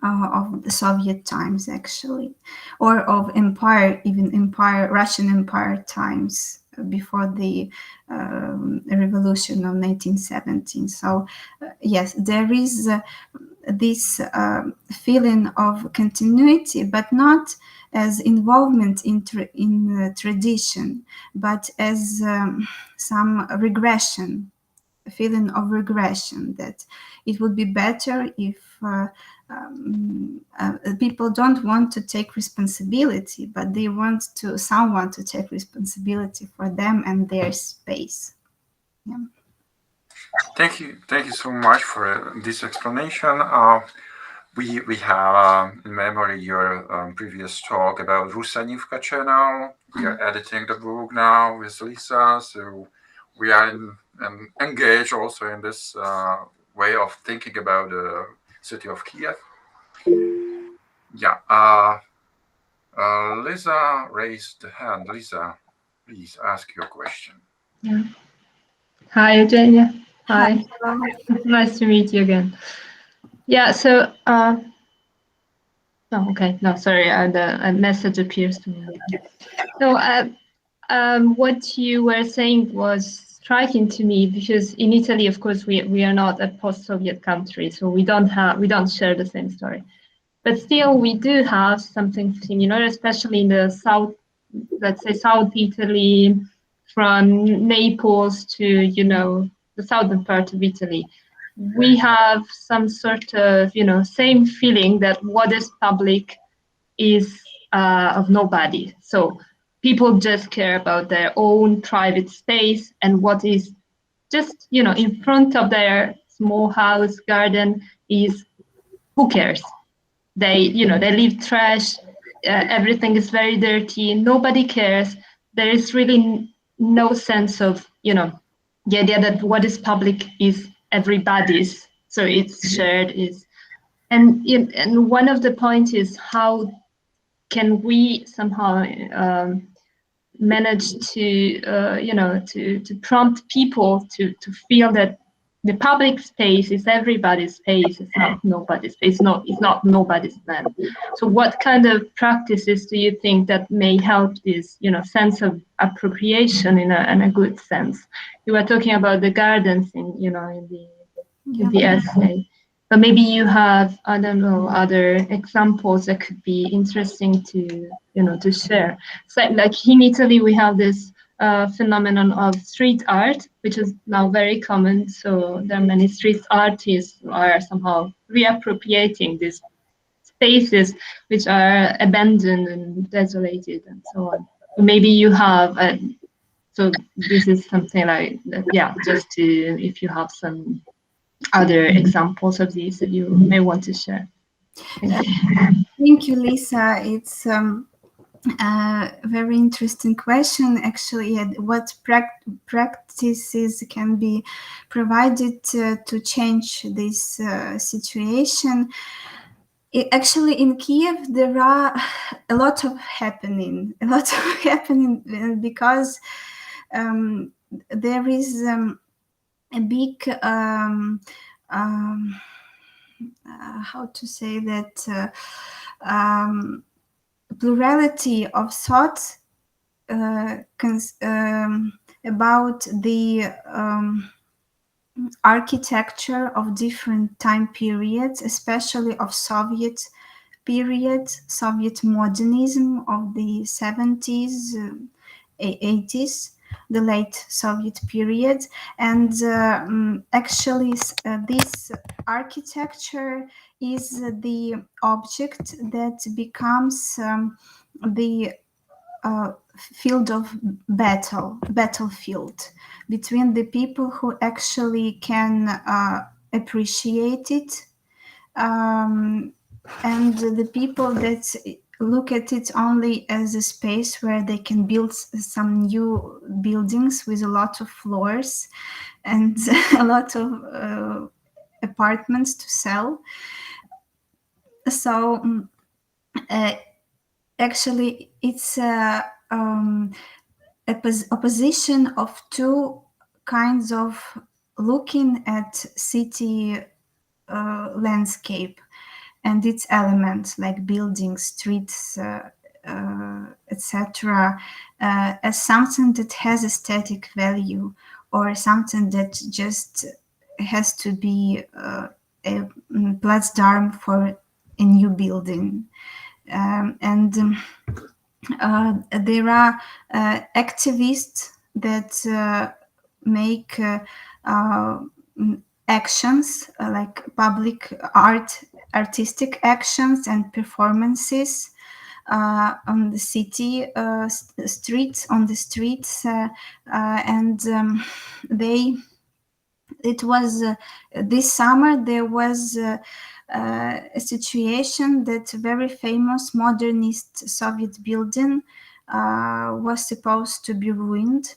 of the Soviet times, actually, or of empire, even empire, Russian Empire times before the revolution of 1917. So yes, there is this feeling of continuity, but not as involvement in tradition, but as some regression, a feeling of regression, that it would be better if people don't want to take responsibility, but they want someone to take responsibility for them and their space. Yeah. Thank you so much for this explanation. We have in memory your previous talk about Rusanivka channel. We are editing the book now with Lisa, so we are engaged also in this way of thinking about the city of Kiev. Yeah, Lisa raised the hand. Lisa, please ask your question. Yeah. Hi, Eugenia. Hi. Hello. Nice to meet you again. Yeah, so, no, okay, no, sorry, the message appears to me. So, what you were saying was striking to me, because in Italy, of course, we are not a post-Soviet country, so we don't share the same story. But still, we do have something similar, especially in the south, let's say South Italy, from Naples to, the southern part of Italy. We have some sort of, same feeling that what is public is of nobody. So people just care about their own private space, and what is just, in front of their small house garden is, who cares? They leave trash. Everything is very dirty. Nobody cares. There is really no sense of, the idea that what is public is everybody's. So it's shared. And one of the points is, how can we somehow manage to, to prompt people to feel that the public space is everybody's space. It's not nobody's space. It's not nobody's land. So what kind of practices do you think that may help this, sense of appropriation in a good sense? You were talking about the gardens in the essay, but maybe you have, I don't know, other examples that could be interesting to share. So like in Italy, we have this phenomenon of street art, which is now very common. So there are many street artists who are somehow reappropriating these spaces which are abandoned and desolated and so on. Maybe you have So this is something like, yeah, just to, if you have some other examples of these that you may want to share. Thank you. Thank you, Lisa. It's a very interesting question, actually. What practices can be provided to change this situation? Actually, in Kyiv, there are a lot of happening, because there is a big how to say that plurality of thoughts about the architecture of different time periods, especially of Soviet period, Soviet modernism of the 70s, 80s, the late Soviet period. And actually, this architecture is the object that becomes the field of battlefield between the people who actually can appreciate it and the people that look at it only as a space where they can build some new buildings with a lot of floors and a lot of apartments to sell. So actually, it's a opposition of two kinds of looking at city landscape and its elements like buildings, streets, etc., as something that has aesthetic value or something that just has to be a platform for a new building. There are activists that make actions like public artistic actions and performances on the city streets, and it was this summer there was a situation that very famous modernist Soviet building was supposed to be ruined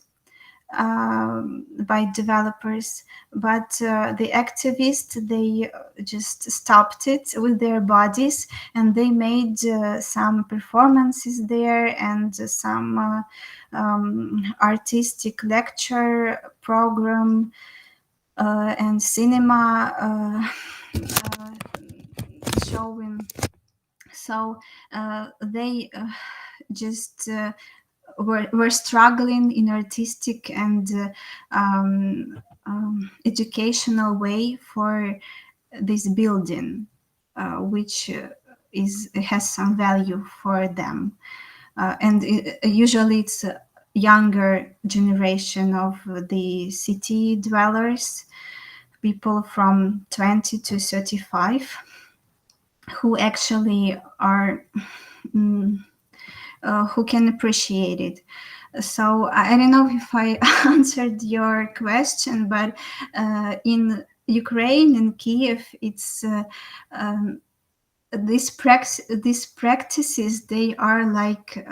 by developers, but the activists, they just stopped it with their bodies, and they made some performances there and some artistic lecture program and cinema showing. So they just were struggling in artistic and educational way for this building, which has some value for them. And usually it's a younger generation of the city dwellers, people from 20 to 35, who actually are who can appreciate it. So I don't know if I answered your question, but in Ukraine, in Kyiv, it's these practices, they are like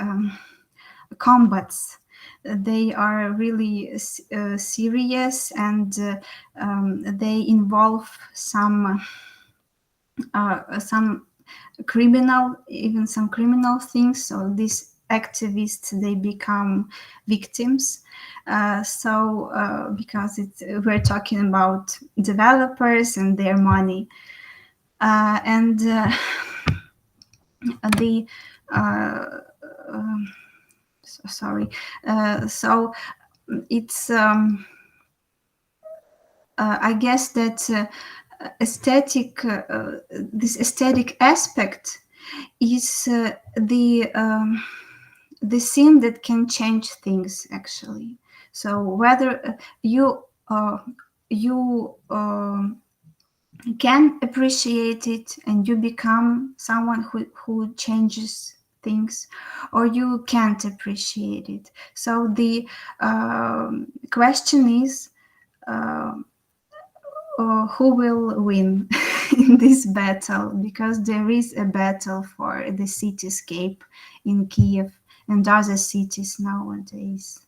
combats. They are really serious, and they involve some criminal things. So these activists, they become victims. Because we're talking about developers and their money, and the sorry. So it's I guess that this aesthetic aspect is the thing that can change things, actually. So whether you can appreciate it and you become someone who changes things, or you can't appreciate it. So the question is, who will win in this battle? Because there is a battle for the cityscape in Kyiv and other cities nowadays.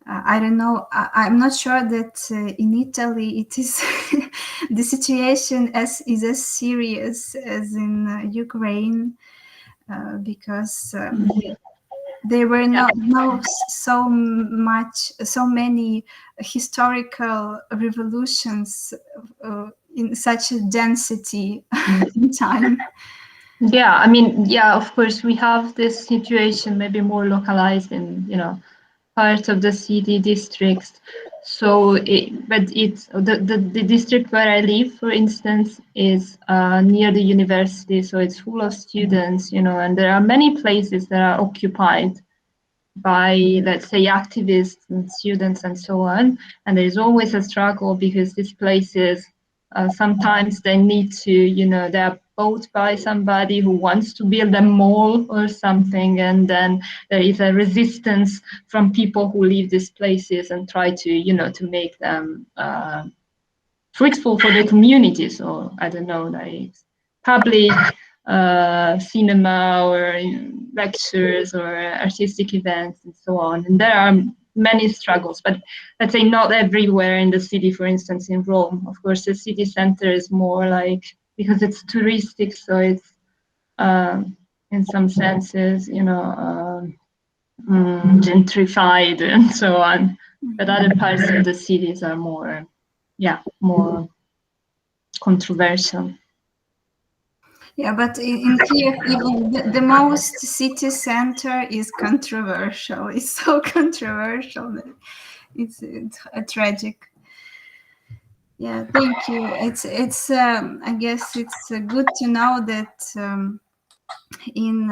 I don't know. I'm not sure that in Italy it is the situation is as serious as in Ukraine, because there were so many historical revolutions in such a density in time. Yeah, I mean, yeah, of course, we have this situation maybe more localized in, part of the city districts. So, the district where I live, for instance, is near the university. So it's full of students, and there are many places that are occupied by, let's say, activists and students and so on. And there's always a struggle because these places, sometimes they need to, they're bought by somebody who wants to build a mall or something. And then there is a resistance from people who leave these places and try to make them fruitful for the community. So I don't know, like public cinema or lectures or artistic events and so on. And there are many struggles, but let's say not everywhere in the city. For instance, in Rome, of course, the city center is more like, because it's touristic, so it's in some senses, gentrified and so on. But other parts of the cities are more controversial. Yeah, but in Kyiv, even the most city center is controversial. It's so controversial that it's a tragic. Yeah, thank you. It's I guess it's good to know that in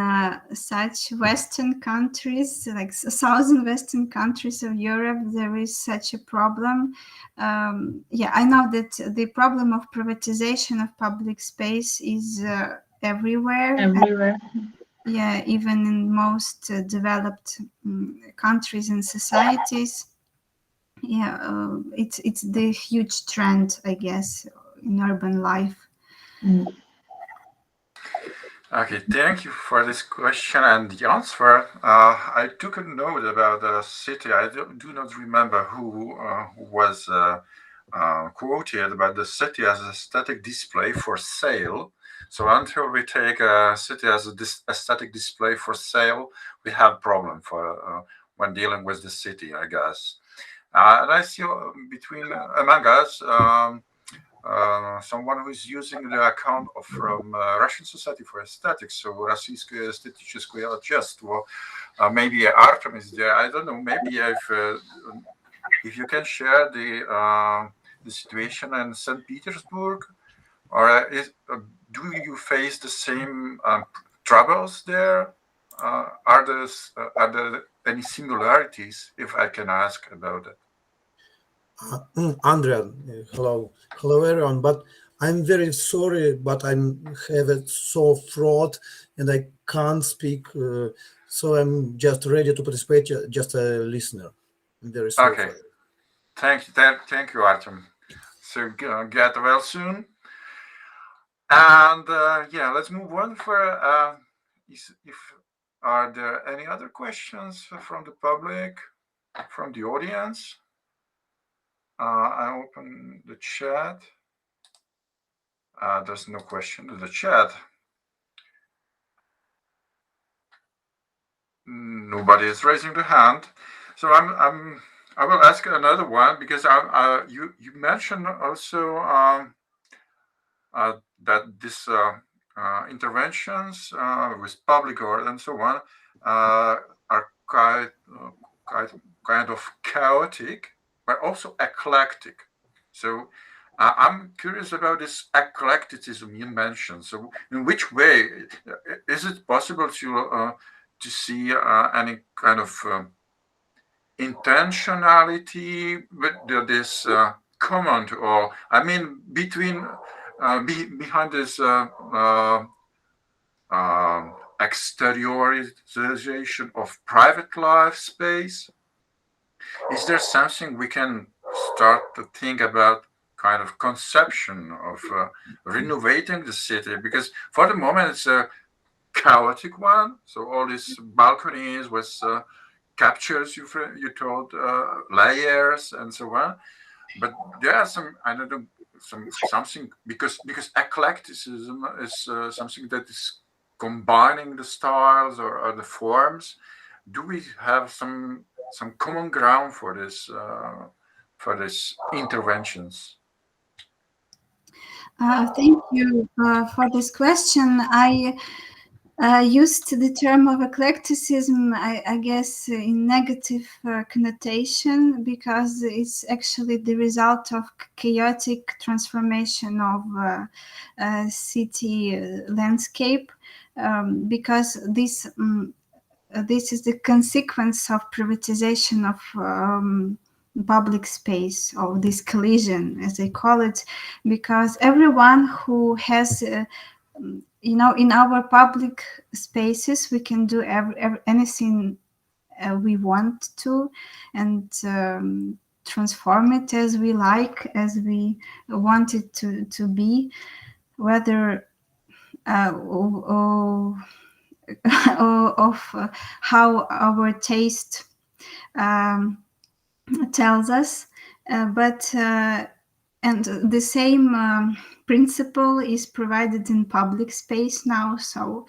such Western countries, like southern Western countries of Europe, there is such a problem. Yeah, I know that the problem of privatization of public space is everywhere. Everywhere. Yeah, even in most developed countries and societies. Yeah, it's the huge trend, I guess, in urban life. Okay, thank you for this question and the answer. I took a note about the city. I do not remember who was quoted about the city as a static display for sale. So until we take a city as a static display for sale, we have problem for when dealing with the city, I guess. And I see among us someone who is using the account from Russian Society for Aesthetics, so Российское эстетическое общество. Maybe Artem is there. I don't know. Maybe if you can share the situation in St. Petersburg, or do you face the same troubles there? Are there any similarities, if I can ask about it? Andrea, hello everyone. But I'm very sorry, but I have a sore throat and I can't speak. So I'm just ready to participate, just a listener. I'm very sorry. Okay, thank you, Artem. So get well soon. And yeah, let's move on. Are there any other questions from the public, from the audience? I open the chat. There's no question in the chat. Nobody is raising the hand. So I will ask another one, because you mentioned also that this interventions with public art and so on are kind of chaotic, but also eclectic. So I'm curious about this eclecticism you mentioned. So in which way is it possible to see any kind of intentionality with this comment, or I mean behind this exteriorization of private life space? Is there something we can start to think about, kind of conception of renovating the city? Because for the moment it's a chaotic one. So all these balconies with captures, you told, layers and so on. But there are some, I don't know, something, because eclecticism is something that is combining the styles or the forms. Do we have some common ground for this interventions? Thank you for this question. I used the term of eclecticism, I guess, in negative connotation, because it's actually the result of chaotic transformation of city landscape, because this is the consequence of privatization of public space, of this collision, as they call it, because everyone who has in our public spaces, we can do anything we want to, and transform it as we like, as we want it to be, whether of how our taste tells us, but and the same principle is provided in public space now. So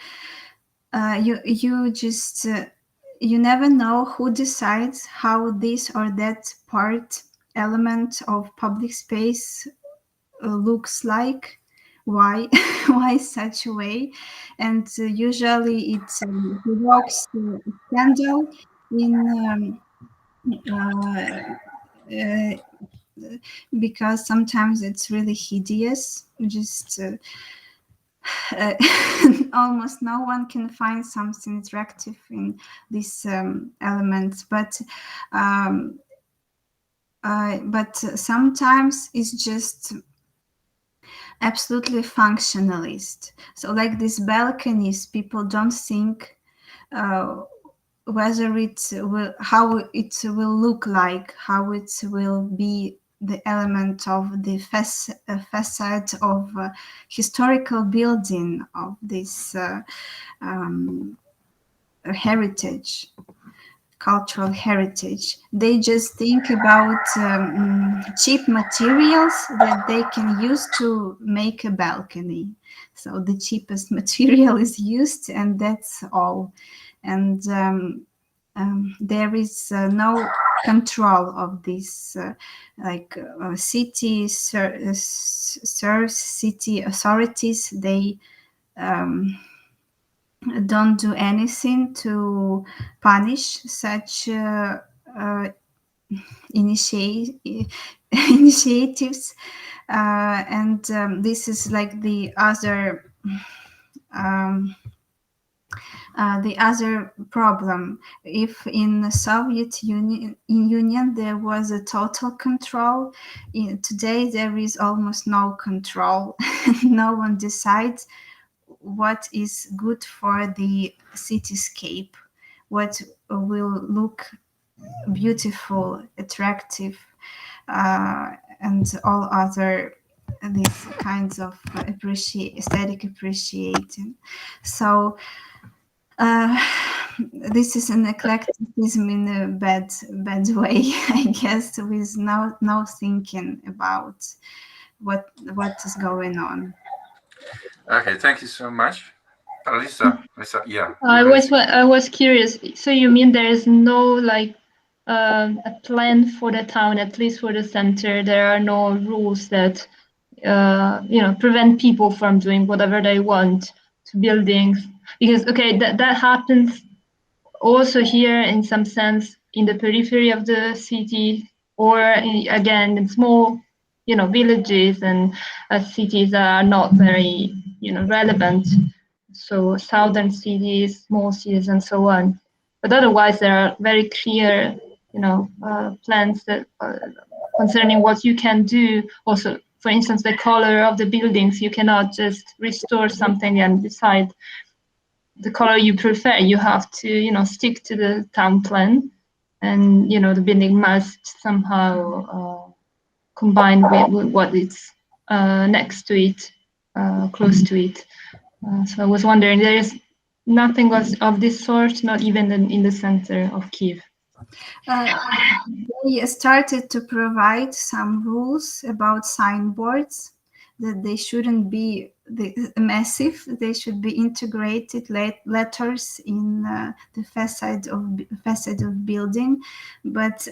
you just you never know who decides how this or that element of public space looks like, why why such a way, and usually it evokes scandal in because sometimes it's really hideous. Just almost no one can find something attractive in these elements, but sometimes it's just absolutely functionalist. So like these balconies, people don't think whether how it will look like, how it will be the element of the facade of historical building of this heritage, cultural heritage. They just think about cheap materials that they can use to make a balcony. So the cheapest material is used, and that's all. And there is no control of this, city city authorities. They don't do anything to punish such initiatives, and this is like the other problem. If in the Soviet Union there was a total control, today there is almost no control. No one decides what is good for the cityscape, what will look beautiful, attractive, and all other these kinds of aesthetic appreciating. So this is an eclecticism in a bad way, I guess, with no thinking about what is going on. Okay, thank you so much. Lisa, yeah. I was curious. So you mean there is no a plan for the town, at least for the center? There are no rules that prevent people from doing whatever they want to buildings? Because that happens also here in some sense in the periphery of the city, or again in small villages and cities that are not very relevant. So southern cities, small cities, and so on. But otherwise, there are very clear, plans that concerning what you can do. Also, for instance, the color of the buildings. You cannot just restore something and decide, the color you prefer. You have to, stick to the town plan, and the building must somehow combine with what is next to it, close to it. So I was wondering, there is nothing of this sort, not even in the center of Kyiv. They started to provide some rules about signboards, that they shouldn't be massive, they should be integrated letters in the facade of building, but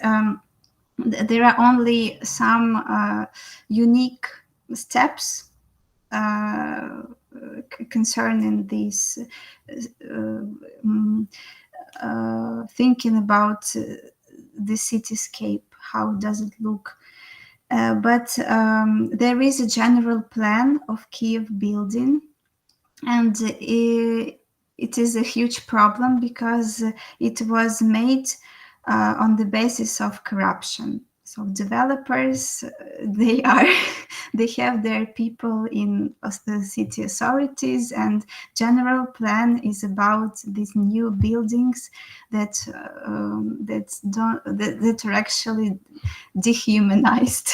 there are only some unique steps concerning this thinking about the cityscape, how does it look. But there is a general plan of Kyiv building, and it is a huge problem because it was made on the basis of corruption. So developers, they have their people in the city authorities, and general plan is about these new buildings that are actually dehumanized,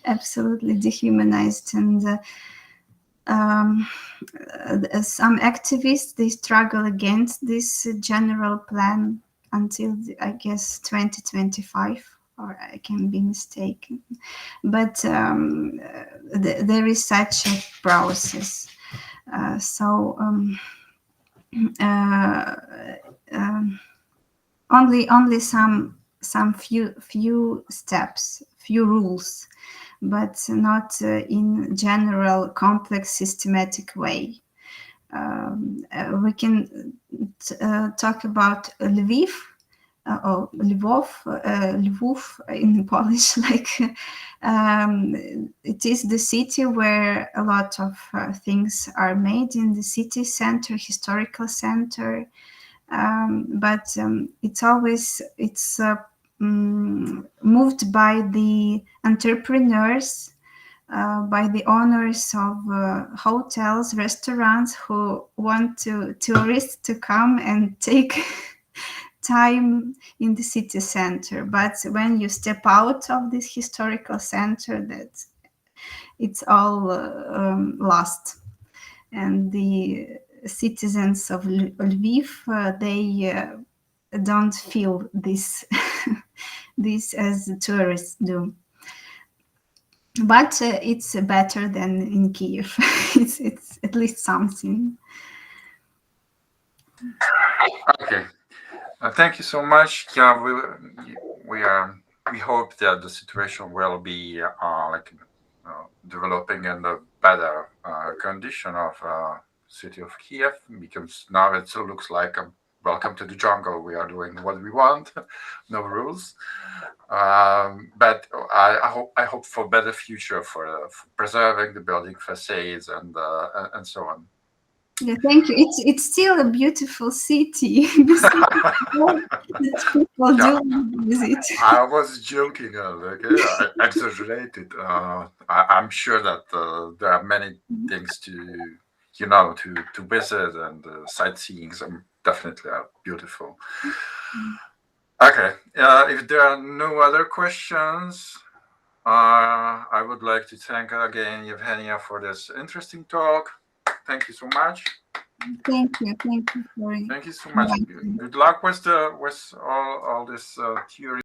absolutely dehumanized. And some activists, they struggle against this general plan until I guess 2025. Or I can be mistaken, but there is such a process. Only some few steps, few rules, but not in general complex systematic way. We can talk about Lviv. Or Lvov in Polish, it is the city where a lot of things are made in the city center, historical center, but it's moved by the entrepreneurs, by the owners of hotels, restaurants, who want tourists to come and take time in the city center. But when you step out of this historical center, that it's all lost. And the citizens of Lviv, they don't feel this this as tourists do. But it's better than in Kyiv. It's at least something. Okay. Thank you so much. Yeah, we hope that the situation will be developing in a better condition of city of Kyiv, because now it looks like a welcome to the jungle. We are doing what we want, no rules. But I hope for better future for preserving the building facades and so on. Yeah, thank you. It's still a beautiful city. People do visit. I was joking, I exaggerated. I'm sure that there are many things to visit, and sightseeing definitely are beautiful. Okay, if there are no other questions, I would like to thank again Yevheniia for this interesting talk. Thank you so much. Thank you. Thank you so much. Good luck with all this theory.